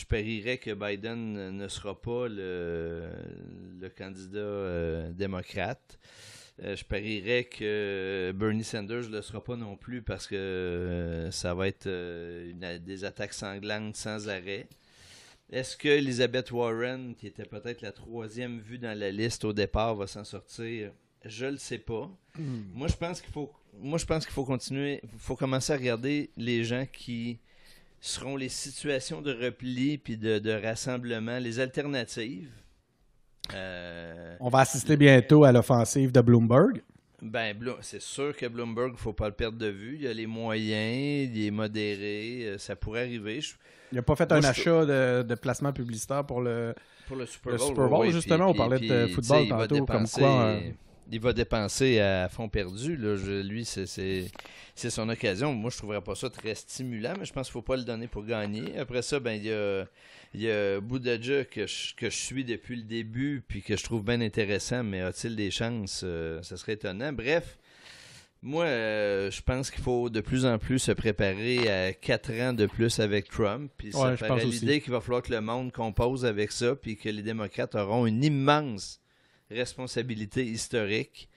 parierais que Biden ne sera pas le candidat démocrate. Je parierais que Bernie Sanders ne le sera pas non plus parce que ça va être des attaques sanglantes sans arrêt. Est-ce que Elizabeth Warren, qui était peut-être la 3e vue dans la liste au départ, va s'en sortir? Je le sais pas. Moi, je pense qu'il faut continuer. Il faut commencer à regarder les gens qui seront les situations de repli puis de rassemblement, les alternatives. On va assister bientôt à l'offensive de Bloomberg. Ben, c'est sûr que Bloomberg, il ne faut pas le perdre de vue. Il y a les moyens, il est modéré, ça pourrait arriver. Il n'a pas fait un achat de placement publicitaire pour le Super Bowl. Super Bowl, oui, justement, on parlait de football tantôt, comme quoi... Il va dépenser à fond perdu. Là. Lui, c'est son occasion. Moi, je ne trouverais pas ça très stimulant, mais je pense qu'il ne faut pas le donner pour gagner. Après ça, ben il y a Buttigieg que je suis depuis le début puis que je trouve bien intéressant, mais a-t-il des chances? Ça serait étonnant. Bref, moi, je pense qu'il faut de plus en plus se préparer à 4 ans de plus avec Trump. Puis ça paraît l'idée qu'il va falloir que le monde compose avec ça puis que les démocrates auront une immense responsabilité historique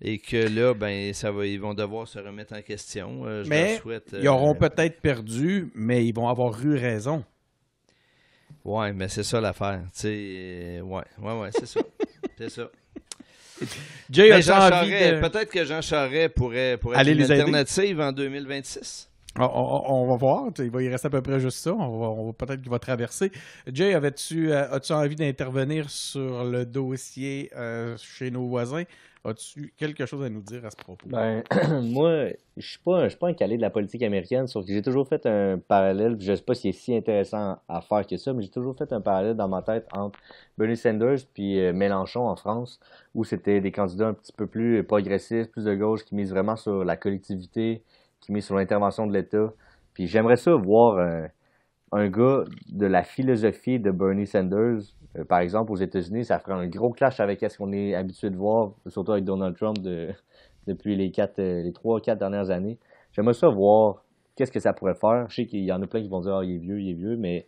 et que là, ben, ils vont devoir se remettre en question. Mais ils auront peut-être perdu, mais ils vont avoir eu raison. Ouais, mais c'est ça l'affaire. Ouais, c'est ça. C'est ça. Jay, peut-être que Jean Charest pourrait être une alternative en 2026. On va voir. Il va y rester à peu près juste ça. On va peut-être qu'il va traverser. Jay, as-tu envie d'intervenir sur le dossier chez nos voisins? As-tu quelque chose à nous dire à ce propos? Ben, moi, je suis pas un calé de la politique américaine, sauf que j'ai toujours fait un parallèle, je sais pas si c'est si intéressant à faire que ça, mais j'ai toujours fait un parallèle dans ma tête entre Bernie Sanders puis Mélenchon en France, où c'était des candidats un petit peu plus progressistes, plus de gauche, qui misent vraiment sur la collectivité, qui misent sur l'intervention de l'État. Puis j'aimerais ça voir un gars de la philosophie de Bernie Sanders. Par exemple, aux États-Unis, ça ferait un gros clash avec ce qu'on est habitué de voir, surtout avec Donald Trump depuis les 3-4 dernières années. J'aimerais ça voir qu'est-ce que ça pourrait faire. Je sais qu'il y en a plein qui vont dire « Ah, il est vieux », mais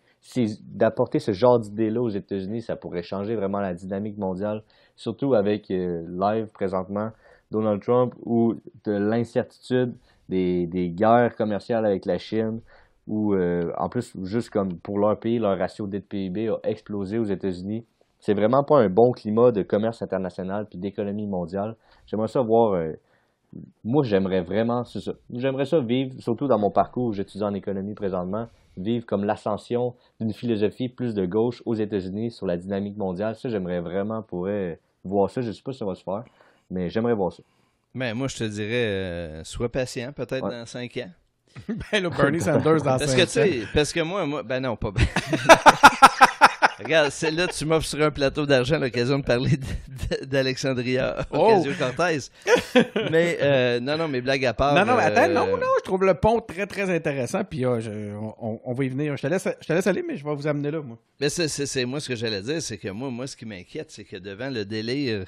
d'apporter ce genre d'idée-là aux États-Unis, ça pourrait changer vraiment la dynamique mondiale, surtout avec live présentement, Donald Trump, ou de l'incertitude des guerres commerciales avec la Chine, où, en plus, juste comme pour leur pays, leur ratio dette PIB a explosé aux États-Unis. C'est vraiment pas un bon climat de commerce international puis d'économie mondiale. J'aimerais ça voir... moi, j'aimerais vraiment... C'est ça. J'aimerais ça vivre, surtout dans mon parcours où j'étudie en économie présentement, vivre comme l'ascension d'une philosophie plus de gauche aux États-Unis sur la dynamique mondiale. Ça, j'aimerais vraiment voir ça. Je sais pas si ça va se faire, mais j'aimerais voir ça. Mais moi, je te dirais, sois patient, peut-être dans 5 ans. Ben là, Bernie Sanders dans 5 ans. Parce que moi, ben non, pas bien. Regarde, celle-là, tu m'offres sur un plateau d'argent l'occasion de parler d'Alexandria Ocasio-Cortez. Mais, non, mais blague à part. Non, attends, non, je trouve le pont très, très intéressant, puis on va y venir. Je te laisse aller, mais je vais vous amener là, moi. Mais c'est moi, ce que j'allais dire, c'est que moi, ce qui m'inquiète, c'est que devant le délire,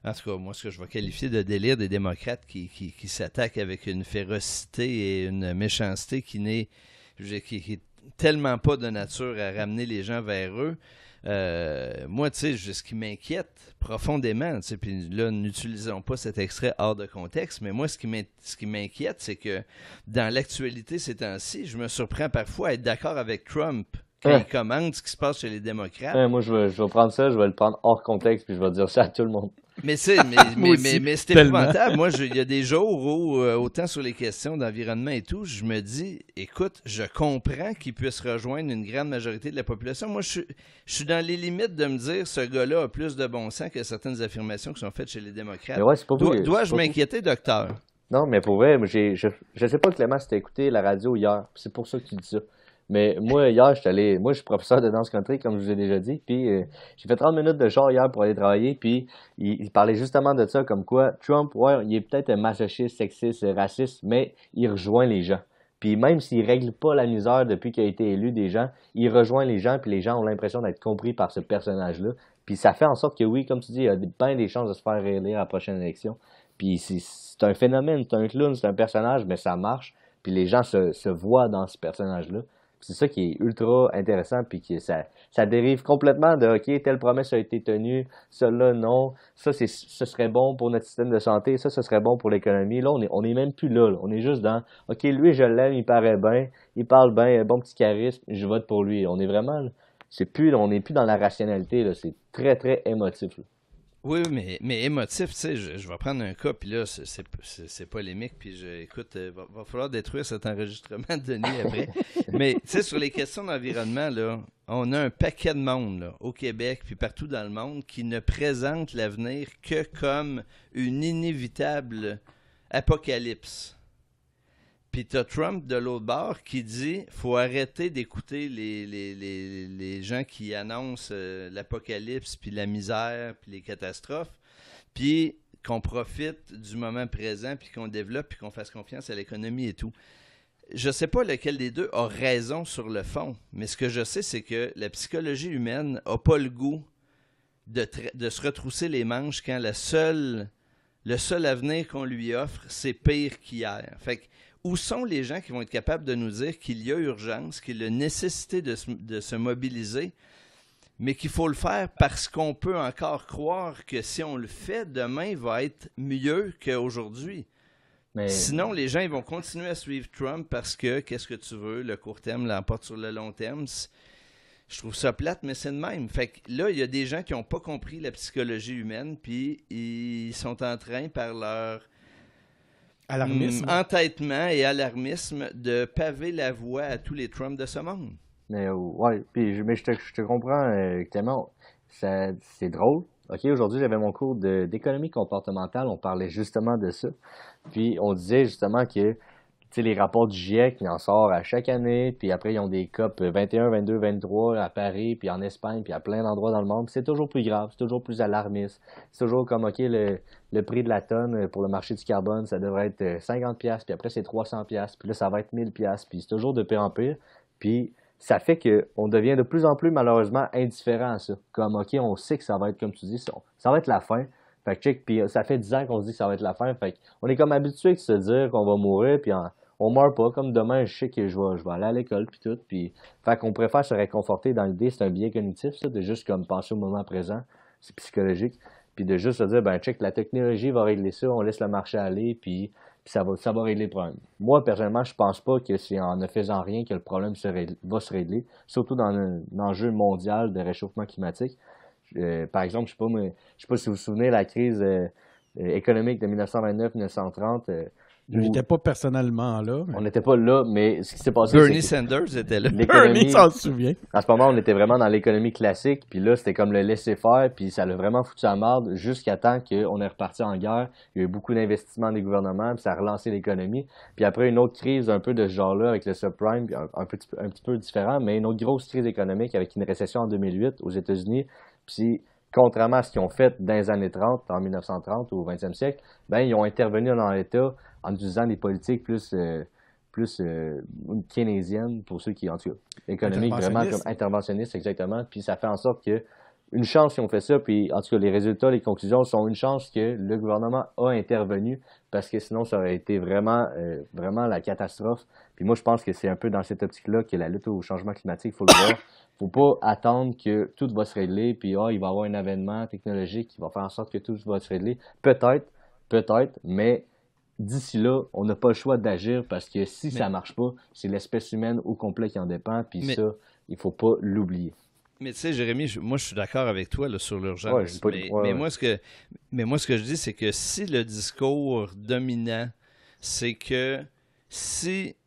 en tout cas, moi, ce que je vais qualifier de délire des démocrates qui s'attaquent avec une férocité et une méchanceté qui est tellement pas de nature à ramener les gens vers eux. Moi, tu sais, ce qui m'inquiète profondément, tu sais, puis là, n'utilisons pas cet extrait hors de contexte, mais moi, ce qui m'inquiète, c'est que dans l'actualité ces temps-ci, je me surprends parfois à être d'accord avec Trump quand il commande ce qui se passe chez les démocrates. Moi, je vais prendre ça, je vais le prendre hors contexte, puis je vais dire ça à tout le monde. Mais c'est épouvantable. Moi, il y a des jours où, autant sur les questions d'environnement et tout, je me dis, écoute, je comprends qu'il puisse rejoindre une grande majorité de la population. Moi, je suis dans les limites de me dire, ce gars-là a plus de bon sens que certaines affirmations qui sont faites chez les démocrates. Mais ouais, c'est pas vous, dois-je m'inquiéter, docteur? Non, mais pour vrai, je sais pas, Clément, si t'as écouté la radio hier, c'est pour ça que tu dis ça. Mais moi, hier, moi, je suis professeur de danse country, comme je vous ai déjà dit, puis j'ai fait 30 minutes de char hier pour aller travailler, puis il parlait justement de ça, comme quoi Trump, ouais, il est peut-être un masochiste, sexiste, raciste, mais il rejoint les gens. Puis même s'il règle pas la misère depuis qu'il a été élu des gens, il rejoint les gens, puis les gens ont l'impression d'être compris par ce personnage-là. Puis ça fait en sorte que oui, comme tu dis, il y a bien des chances de se faire réélire à la prochaine élection. Puis c'est un phénomène, c'est un clown, c'est un personnage, mais ça marche, puis les gens se voient dans ce personnage-là. C'est ça qui est ultra intéressant, puis que ça dérive complètement de OK, telle promesse a été tenue, celle-là non, ce serait bon pour notre système de santé, ce serait bon pour l'économie. Là, on est même plus là. On est juste dans OK, lui, je l'aime, il paraît bien, il parle bien, bon petit charisme, je vote pour lui. On est vraiment là, on n'est plus dans la rationalité, là, c'est très, très émotif, là. Oui, mais émotif, tu sais, je vais prendre un cas, puis là, c'est polémique, puis écoute, va falloir détruire cet enregistrement de Denis après. Mais, tu sais, sur les questions d'environnement, là, on a un paquet de monde, là, au Québec, puis partout dans le monde, qui ne présente l'avenir que comme une inévitable apocalypse. Puis t'as Trump de l'autre bord qui dit faut arrêter d'écouter les gens qui annoncent l'apocalypse, puis la misère, puis les catastrophes, puis qu'on profite du moment présent, puis qu'on développe, puis qu'on fasse confiance à l'économie et tout. Je sais pas lequel des deux a raison sur le fond, mais ce que je sais, c'est que la psychologie humaine a pas le goût de se retrousser les manches quand le seul avenir qu'on lui offre, c'est pire qu'hier. Fait que où sont les gens qui vont être capables de nous dire qu'il y a urgence, qu'il y a nécessité de se mobiliser, mais qu'il faut le faire parce qu'on peut encore croire que si on le fait, demain va être mieux qu'aujourd'hui. Mais... Sinon, les gens ils vont continuer à suivre Trump parce que, qu'est-ce que tu veux, le court terme l'emporte sur le long terme. Je trouve ça plate, mais c'est de même. Fait que là, il y a des gens qui n'ont pas compris la psychologie humaine, puis ils sont en train, par leur entêtement et alarmisme, de paver la voie à tous les Trump de ce monde. Mais ouais, mais je te comprends tellement. C'est drôle. OK, aujourd'hui, j'avais mon cours d'économie comportementale. On parlait justement de ça. Puis, on disait justement que les rapports du GIEC, ils en sortent à chaque année. Puis après, ils ont des COP 21, 22, 23 à Paris, puis en Espagne, puis à plein d'endroits dans le monde. Puis c'est toujours plus grave, c'est toujours plus alarmiste. C'est toujours comme, OK, le prix de la tonne pour le marché du carbone, ça devrait être 50$, puis après, c'est 300$, puis là, ça va être 1000$, puis c'est toujours de pire en pire. Puis ça fait qu'on devient de plus en plus, malheureusement, indifférent à ça. Comme, OK, on sait que ça va être, comme tu dis, ça va être la fin. Fait que check, puis ça fait 10 ans qu'on se dit que ça va être la fin. Fait qu'on est comme habitué de se dire qu'on va mourir, puis on meurt pas. Comme demain, je sais que je vais aller à l'école, puis tout. Puis, fait qu'on préfère se réconforter dans l'idée, c'est un biais cognitif, ça, de juste comme penser au moment présent. C'est psychologique. Puis de juste se dire, ben check, la technologie va régler ça, on laisse le marché aller, puis ça va régler le problème. Moi, personnellement, je pense pas que c'est en ne faisant rien que le problème va se régler, surtout dans un enjeu mondial de réchauffement climatique. Par exemple, je sais pas si vous vous souvenez de la crise économique de 1929-1930. J'étais pas personnellement là. Mais... On n'était pas là, mais ce qui s'est passé, Bernie Sanders était là. Bernie s'en souvient. À ce moment, on était vraiment dans l'économie classique, puis là, c'était comme le laisser-faire, puis ça l'a vraiment foutu à marde jusqu'à temps qu'on est reparti en guerre. Il y a eu beaucoup d'investissements des gouvernements, puis ça a relancé l'économie. Puis après, une autre crise un peu de ce genre-là avec le subprime, un petit peu différent, mais une autre grosse crise économique avec une récession en 2008 aux États-Unis. Puis contrairement à ce qu'ils ont fait dans les années 30, en 1930 ou au 20e siècle, ben ils ont intervenu dans l'État en utilisant des politiques plus keynésiennes, pour ceux qui, en tout cas, économiques, vraiment comme interventionnistes, exactement. Puis ça fait en sorte que une chance qu'ils ont fait ça, puis en tout cas, les résultats, les conclusions sont une chance que le gouvernement a intervenu, parce que sinon, ça aurait été vraiment la catastrophe. Puis moi, je pense que c'est un peu dans cette optique-là que la lutte au changement climatique, il faut le voir. Faut pas attendre que tout va se régler, puis il va y avoir un avènement technologique qui va faire en sorte que tout va se régler. Peut-être, mais d'ici là, on n'a pas le choix d'agir, parce que si ça marche pas, c'est l'espèce humaine au complet qui en dépend, puis ça, il faut pas l'oublier. Mais tu sais, Jérémy, moi je suis d'accord avec toi là, sur l'urgence. Mais moi, ce que je dis, c'est que si le discours dominant, c'est que si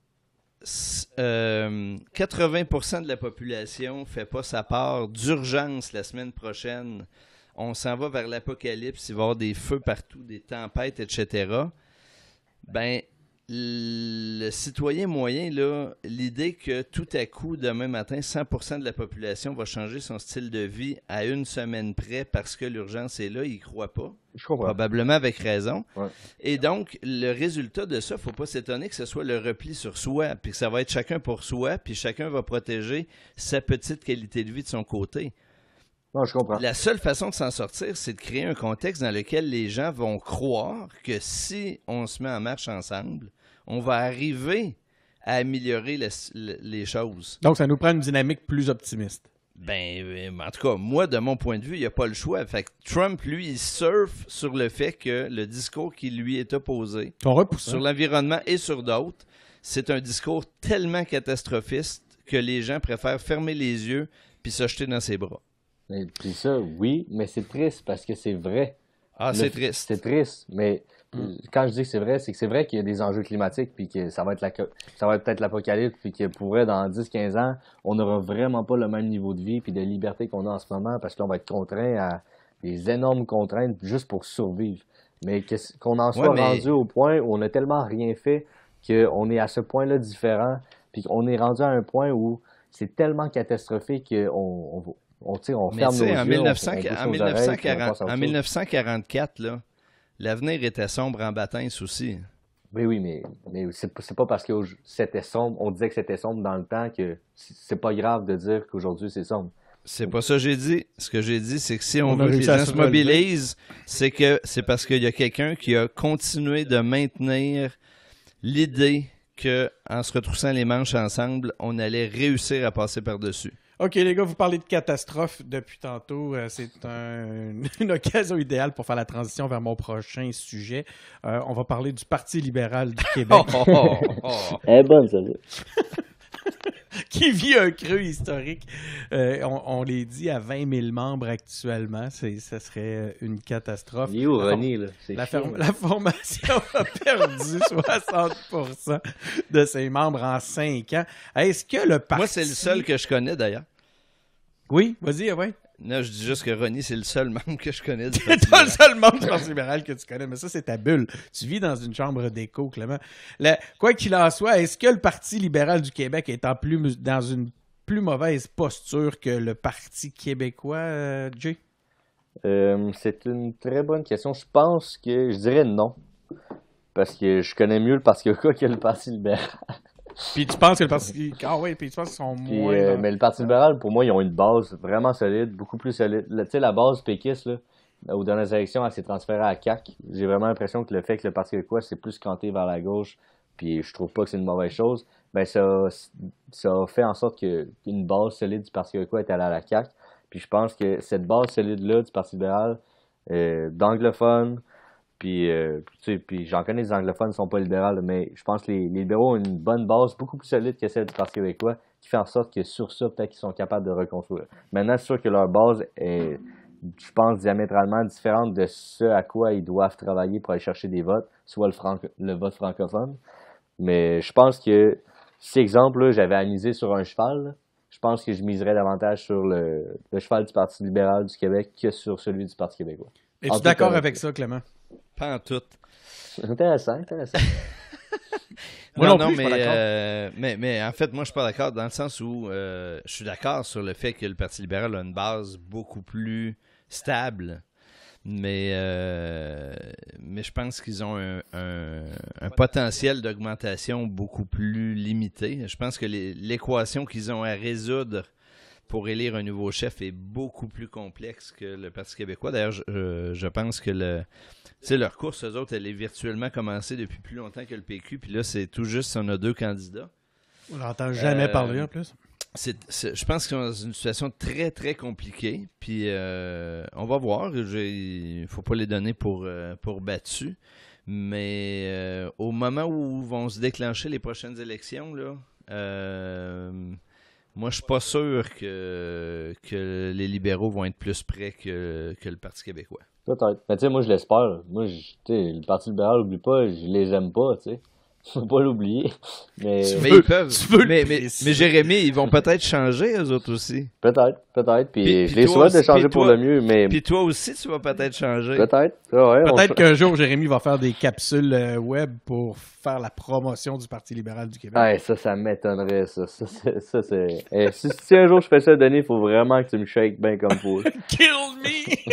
80% de la population fait pas sa part d'urgence la semaine prochaine, on s'en va vers l'apocalypse, il va y avoir des feux partout, des tempêtes, etc. Ben, le citoyen moyen, là, l'idée que tout à coup, demain matin, 100% de la population va changer son style de vie à une semaine près parce que l'urgence est là, il ne croit pas. Je comprends. Probablement avec raison. Ouais. Et donc, le résultat de ça, il ne faut pas s'étonner que ce soit le repli sur soi, puis que ça va être chacun pour soi, puis chacun va protéger sa petite qualité de vie de son côté. Non, je comprends. La seule façon de s'en sortir, c'est de créer un contexte dans lequel les gens vont croire que si on se met en marche ensemble, on va arriver à améliorer les choses. Donc, ça nous prend une dynamique plus optimiste. En tout cas, moi, de mon point de vue, il n'y a pas le choix. Fait que Trump, lui, il surfe sur le fait que le discours qui lui est opposé, sur l'environnement et sur d'autres, c'est un discours tellement catastrophiste que les gens préfèrent fermer les yeux puis se jeter dans ses bras. Et puis ça, oui, mais c'est triste parce que c'est vrai. Ah, c'est triste. C'est triste, mais quand je dis que c'est vrai, c'est que c'est vrai qu'il y a des enjeux climatiques, puis que ça va être peut-être l'apocalypse, puis que pour vrai, dans 10-15 ans, on n'aura vraiment pas le même niveau de vie puis de liberté qu'on a en ce moment, parce qu'on va être contraint à des énormes contraintes juste pour survivre. Mais qu'on en soit rendu au point où on n'a tellement rien fait qu'on est à ce point-là différent, puis qu'on est rendu à un point où c'est tellement catastrophique qu'on ferme nos yeux. En 1944, là, l'avenir était sombre en bâtisse aussi. Oui, mais c'est pas parce que c'était sombre, on disait que c'était sombre dans le temps que c'est pas grave de dire qu'aujourd'hui c'est sombre. C'est pas ça que j'ai dit. Ce que j'ai dit, c'est que si on veut que les gens se mobilisent, c'est parce qu'il y a quelqu'un qui a continué de maintenir l'idée qu'en se retroussant les manches ensemble, on allait réussir à passer par-dessus. OK, les gars, vous parlez de catastrophe depuis tantôt. C'est une occasion idéale pour faire la transition vers mon prochain sujet. On va parler du Parti libéral du Québec. Elle est bonne, celle-là. Qui vit un creux historique. On les dit à 20 000 membres actuellement. Ça serait une catastrophe. Il est où, Ronnie, là? La formation a perdu 60% de ses membres en 5 ans. Est-ce que le parti... Moi, c'est le seul que je connais, d'ailleurs. Oui, vas-y, ouais. Non, je dis juste que Ronnie, c'est le seul membre que je connais. C'est le seul membre du Parti libéral que tu connais, mais ça, c'est ta bulle. Tu vis dans une chambre d'écho, Clément. Quoi qu'il en soit, est-ce que le Parti libéral du Québec est dans une plus mauvaise posture que le Parti québécois, Jay? C'est une très bonne question. Je dirais non. Parce que je connais mieux le Parti québécois que le Parti libéral. Puis tu penses que le Parti... Ah oui, puis tu penses qu'ils sont moins... Mais le Parti libéral, pour moi, ils ont une base vraiment solide, beaucoup plus solide. Tu sais, la base péquiste, là, aux dernières élections, elle s'est transférée à CAQ. J'ai vraiment l'impression que le fait que le Parti québécois s'est plus canté vers la gauche, puis je trouve pas que c'est une mauvaise chose, ben ça a fait en sorte qu'une base solide du Parti québécois est allée à la CAQ. Puis je pense que cette base solide-là du Parti libéral, d'anglophones, puis j'en connais des anglophones qui ne sont pas libéraux, mais je pense que les libéraux ont une bonne base, beaucoup plus solide que celle du Parti québécois, qui fait en sorte que sur ça, peut-être qu'ils sont capables de reconstruire. Maintenant, c'est sûr que leur base est, je pense, diamétralement différente de ce à quoi ils doivent travailler pour aller chercher des votes, soit le vote francophone. Mais je pense que, si exemple, là, j'avais à miser sur un cheval, là, je pense que je miserais davantage sur le cheval du Parti libéral du Québec que sur celui du Parti québécois. Es-tu d'accord avec ça, Clément? Pas en tout. Intéressant. Moi non plus, mais en fait, moi, je suis pas d'accord dans le sens où je suis d'accord sur le fait que le Parti libéral a une base beaucoup plus stable, mais je pense qu'ils ont un potentiel d'augmentation beaucoup plus limité. Je pense que l'équation qu'ils ont à résoudre pour élire un nouveau chef est beaucoup plus complexe que le Parti québécois. D'ailleurs, je pense que leur course, eux autres, elle est virtuellement commencée depuis plus longtemps que le PQ. Puis là, c'est tout juste, on a 2 candidats. On n'entend jamais parler en plus. Je pense qu'ils sont dans une situation très, très compliquée. Puis on va voir. Il ne faut pas les donner pour battus. Mais au moment où vont se déclencher les prochaines élections, là, moi, je suis pas sûr que les libéraux vont être plus près que le Parti québécois. Peut-être. Mais tu sais, moi, je l'espère. Moi, le Parti libéral, oublie pas, je les aime pas, tu sais. Faut pas l'oublier. Mais ils peuvent. Mais Jérémy, ils vont peut-être changer, eux autres aussi. Peut-être. Puis je les souhaite de changer pour le mieux, mais... Puis toi aussi, tu vas peut-être changer. Peut-être. Ouais, peut-être qu'un jour, Jérémy va faire des capsules web pour faire la promotion du Parti libéral du Québec. Ouais, ça m'étonnerait, ça. Ça c'est... si un jour je fais ça, Denis, il faut vraiment que tu me shakes bien comme faut. Kill me!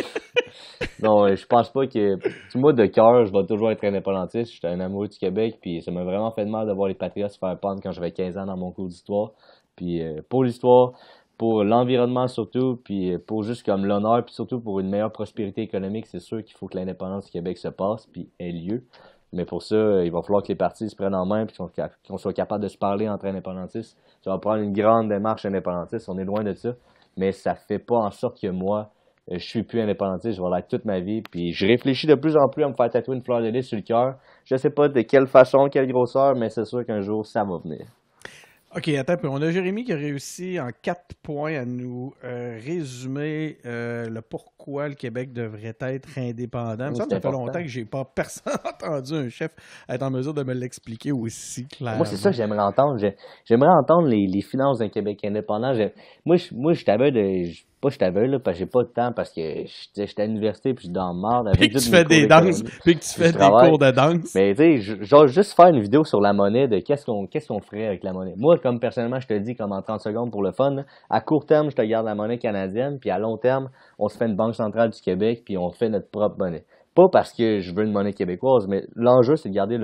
Non, je pense pas que... Moi, de cœur, je vais toujours être indépendantiste. Je suis un amoureux du Québec, puis ça m'a vraiment fait de mal de voir les Patriotes se faire pendre quand j'avais 15 ans dans mon cours d'histoire. Puis pour l'histoire, pour l'environnement surtout, puis pour juste comme l'honneur, puis surtout pour une meilleure prospérité économique, c'est sûr qu'il faut que l'indépendance du Québec se passe, puis ait lieu. Mais pour ça, il va falloir que les partis se prennent en main et qu'on soit capable de se parler entre indépendantistes. Ça va prendre une grande démarche indépendantiste, on est loin de ça. Mais ça fait pas en sorte que moi, je suis plus indépendantiste, je vais l'être toute ma vie. Puis je réfléchis de plus en plus à me faire tatouer une fleur de lys sur le cœur. Je sais pas de quelle façon, quelle grosseur, mais c'est sûr qu'un jour, ça va venir. OK, attends un peu. On a Jérémy qui a réussi en 4 points à nous résumer le pourquoi le Québec devrait être indépendant. Ça fait longtemps que j'ai pas personne entendu un chef être en mesure de me l'expliquer aussi clairement. Moi, c'est ça que j'aimerais entendre. J'aimerais entendre les finances d'un Québec indépendant. Moi, je suis aveugle pas je suis aveugle, là, parce que j'ai pas de temps, parce que j'étais à l'université puis je dors marde. Puis que tu fais des danses, puis que tu fais des cours de danse. Mais tu sais, genre juste faire une vidéo sur la monnaie de qu'est-ce qu'on ferait avec la monnaie. Moi, comme personnellement, je te dis comme en 30 secondes pour le fun, là, à court terme, je te garde la monnaie canadienne, puis à long terme, on se fait une banque centrale du Québec, puis on fait notre propre monnaie. Pas parce que je veux une monnaie québécoise, mais l'enjeu, c'est de garder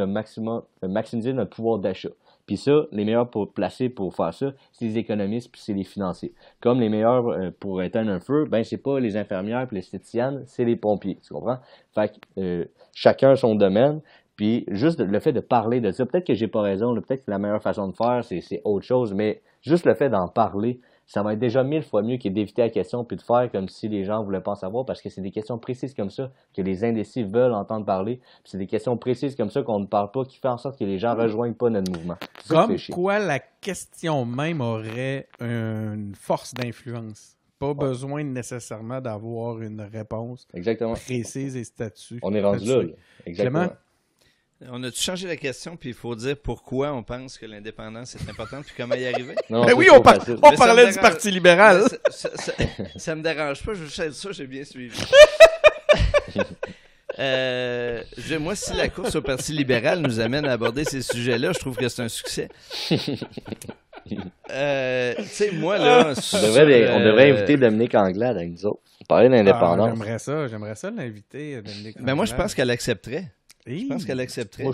maximiser notre pouvoir d'achat. Puis ça, les meilleurs placés pour faire ça, c'est les économistes puis c'est les financiers. Comme les meilleurs pour éteindre un feu, ben c'est pas les infirmières puis les esthéticiennes, c'est les pompiers, tu comprends? Fait que chacun son domaine, puis juste le fait de parler de ça, peut-être que j'ai pas raison, peut-être que la meilleure façon de faire, c'est autre chose, mais juste le fait d'en parler, ça va être déjà 1000 fois mieux que d'éviter la question puis de faire comme si les gens voulaient pas en savoir, parce que c'est des questions précises comme ça que les indécis veulent entendre parler. Puis c'est des questions précises comme ça qu'on ne parle pas qui fait en sorte que les gens rejoignent pas notre mouvement. Comme quoi la question même aurait une force d'influence. Pas besoin nécessairement d'avoir une réponse précise et statue. On est rendu là. Exactement. Clément? On a-tu changé la question, puis il faut dire pourquoi on pense que l'indépendance est importante, puis comment y arriver? Non, oui, on parlait du Parti libéral. Ça me dérange pas, je veux juste être sûr, j'ai bien suivi. Moi, si la course au Parti libéral nous amène à aborder ces sujets-là, je trouve que c'est un succès. Tu sais, moi, là... On devrait inviter Dominique Anglade avec nous autres. Parler d'indépendance. J'aimerais ça l'inviter, Dominique Anglade. Ben moi, je pense qu'elle accepterait. Je pense qu'elle accepterait. Moi,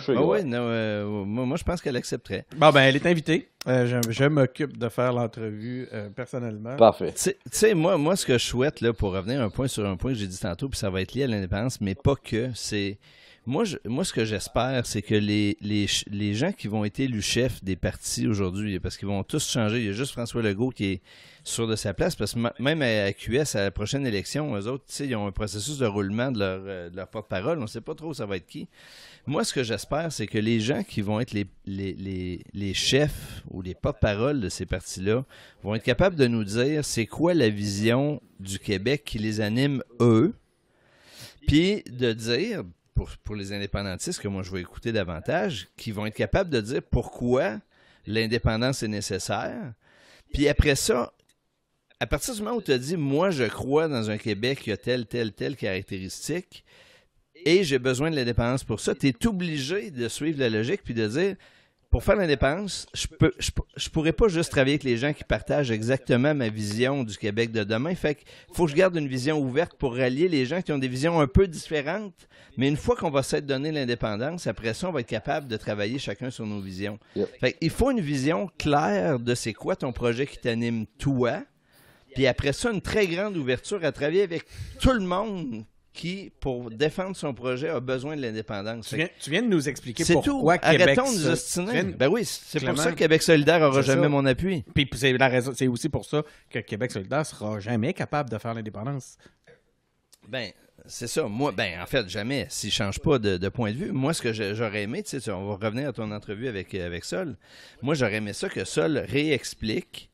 je pense qu'elle accepterait. Bon, ben, elle est invitée. Je m'occupe de faire l'entrevue personnellement. Parfait. Tu sais, moi, ce que je souhaite, là, pour revenir sur un point que j'ai dit tantôt, puis ça va être lié à l'indépendance, mais pas que, c'est... Moi, ce que j'espère, c'est que les gens qui vont être élus chefs des partis aujourd'hui, parce qu'ils vont tous changer, il y a juste François Legault qui est sûr de sa place, parce que même à QS, à la prochaine élection, eux autres, tu sais, ils ont un processus de roulement de leur porte-parole, on ne sait pas trop ça va être qui. Moi, ce que j'espère, c'est que les gens qui vont être les chefs ou les porte-parole de ces partis-là vont être capables de nous dire c'est quoi la vision du Québec qui les anime, eux, puis de dire... Pour les indépendantistes, que moi je vais écouter davantage, qui vont être capables de dire pourquoi l'indépendance est nécessaire. Puis après ça, à partir du moment où tu as dit « Moi, je crois dans un Québec qui a telle caractéristique et j'ai besoin de l'indépendance pour ça », tu es obligé de suivre la logique puis de dire « Pour faire l'indépendance, je pourrais pas juste travailler avec les gens qui partagent exactement ma vision du Québec de demain. Fait qu'il faut que je garde une vision ouverte pour rallier les gens qui ont des visions un peu différentes. Mais une fois qu'on va s'être donné l'indépendance, après ça, on va être capable de travailler chacun sur nos visions. Yep. Fait qu'il faut une vision claire de c'est quoi ton projet qui t'anime toi. Puis après ça, une très grande ouverture à travailler avec tout le monde qui, pour défendre son projet, a besoin de l'indépendance. Tu viens de nous expliquer pourquoi Québec... Québec... Arrêtons de nous ostiner. Ben oui, c'est pour ça que Québec solidaire n'aura jamais mon appui. Puis c'est aussi pour ça que Québec solidaire ne sera jamais capable de faire l'indépendance. Ben, c'est ça. Moi, en fait, jamais, s'il ne change pas de point de vue. Moi, ce que j'aurais aimé, tu sais, on va revenir à ton entrevue avec Sol. Moi, j'aurais aimé ça que Sol réexplique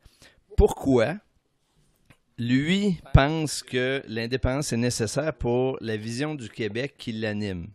pourquoi lui pense que l'indépendance est nécessaire pour la vision du Québec qui l'anime.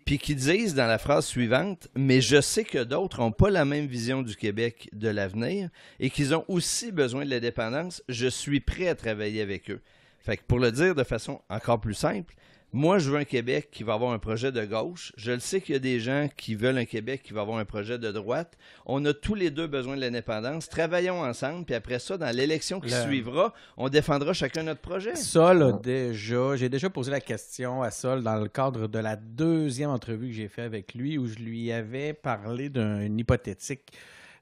Puis qu'ils disent dans la phrase suivante, mais je sais que d'autres n'ont pas la même vision du Québec de l'avenir et qu'ils ont aussi besoin de l'indépendance, je suis prêt à travailler avec eux. Fait que pour le dire de façon encore plus simple, moi, je veux un Québec qui va avoir un projet de gauche. Je le sais qu'il y a des gens qui veulent un Québec qui va avoir un projet de droite. On a tous les deux besoin de l'indépendance. Travaillons ensemble, puis après ça, dans l'élection qui suivra, on défendra chacun notre projet. Sol j'ai déjà posé la question à Sol dans le cadre de la deuxième entrevue que j'ai faite avec lui, où je lui avais parlé d'un hypothétique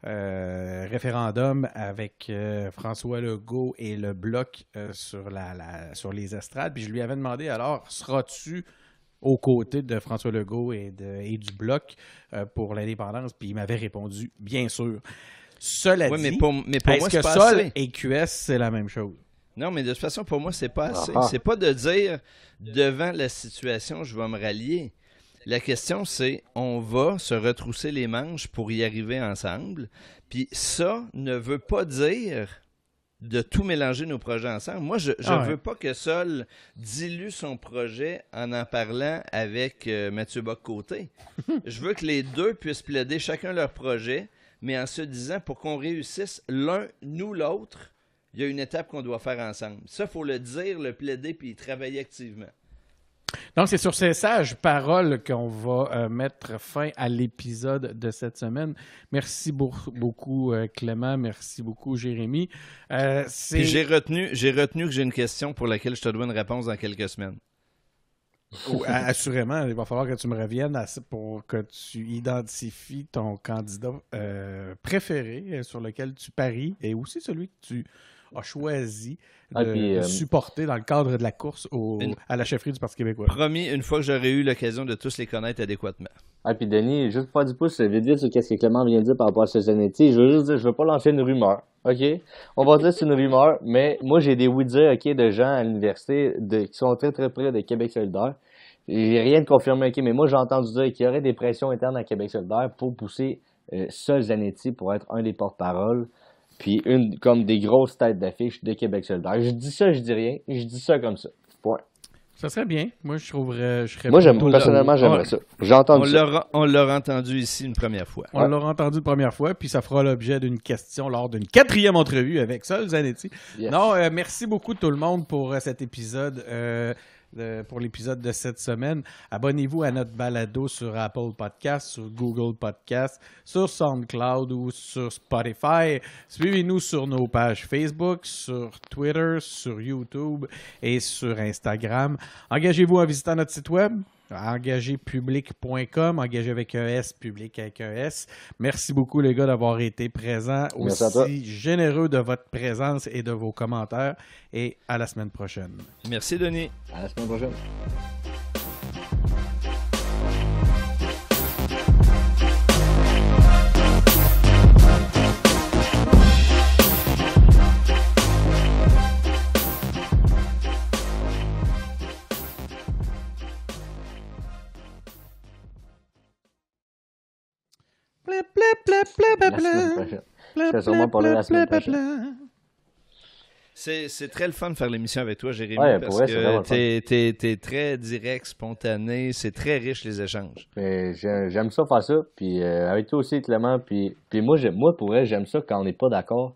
référendum avec François Legault et le Bloc sur les estrades. Puis je lui avais demandé, alors, seras-tu aux côtés de François Legault et du Bloc pour l'indépendance, puis il m'avait répondu, bien sûr. Cela dit, mais pour moi, est-ce c'est que pas Sol assez. et QS, c'est la même chose? Non, mais de toute façon, pour moi, c'est pas assez. Ah. C'est pas de dire, devant la situation, je vais me rallier. La question, c'est, on va se retrousser les manches pour y arriver ensemble. Puis ça ne veut pas dire de tout mélanger nos projets ensemble. Moi, je veux pas que Sol dilue son projet en parlant avec Mathieu Bock-Côté. Je veux que les deux puissent plaider chacun leur projet, mais en se disant, pour qu'on réussisse l'un, nous, l'autre, il y a une étape qu'on doit faire ensemble. Ça, il faut le dire, le plaider, puis y travailler activement. Donc, c'est sur ces sages paroles qu'on va mettre fin à l'épisode de cette semaine. Merci beaucoup, Clément. Merci beaucoup, Jérémy. Puis j'ai retenu que j'ai une question pour laquelle je te dois une réponse dans quelques semaines. Assurément, il va falloir que tu me reviennes pour que tu identifies ton candidat préféré sur lequel tu paries et aussi celui que tu as choisi de supporter dans le cadre de la course à la chefferie du Parti québécois. Promis, une fois que j'aurai eu l'occasion de tous les connaître adéquatement. Ah, puis Denis, juste pour faire du pouce, vite sur ce que Clément vient de dire par rapport à ce Zanetti, je veux juste dire, je veux pas lancer une rumeur, OK? On va dire que c'est une rumeur, mais moi, j'ai des oui-dire, OK, de gens à l'université qui sont très, très près de Québec solidaire. J'ai rien de confirmé, OK, mais moi, j'ai entendu dire qu'il y aurait des pressions internes à Québec solidaire pour pousser Sol Zanetti pour être un des porte-paroles, puis comme des grosses têtes d'affiche de Québec solidaire. Je dis ça, je dis rien, je dis ça comme ça. Point. Ça serait bien. Moi, je trouverais... Moi, personnellement, j'aimerais ça. J'ai entendu ça. On l'aura entendu ici une première fois. On l'aura entendu une première fois, puis ça fera l'objet d'une question lors d'une 4e entrevue avec Sol Zanetti. Yes. Non, merci beaucoup tout le monde pour cet épisode, pour l'épisode de cette semaine. Abonnez-vous à notre balado sur Apple Podcasts, sur Google Podcasts, sur SoundCloud ou sur Spotify. Suivez-nous sur nos pages Facebook, sur Twitter, sur YouTube et sur Instagram. Engagez-vous en visitant notre site web. engagerpublic.com, engagé avec un S, public avec un S. Merci beaucoup les gars d'avoir été présents, aussi généreux de votre présence et de vos commentaires, et à la semaine prochaine. Merci Denis. À la semaine prochaine. C'est sûrement pour la semaine prochaine. C'est très le fun de faire l'émission avec toi, Jérémy, Ouais, parce vrai, que t'es très direct, spontané, c'est très riche les échanges. Mais j'aime ça faire ça, puis avec toi aussi, Clément, puis moi, pour vrai, j'aime ça quand on n'est pas d'accord,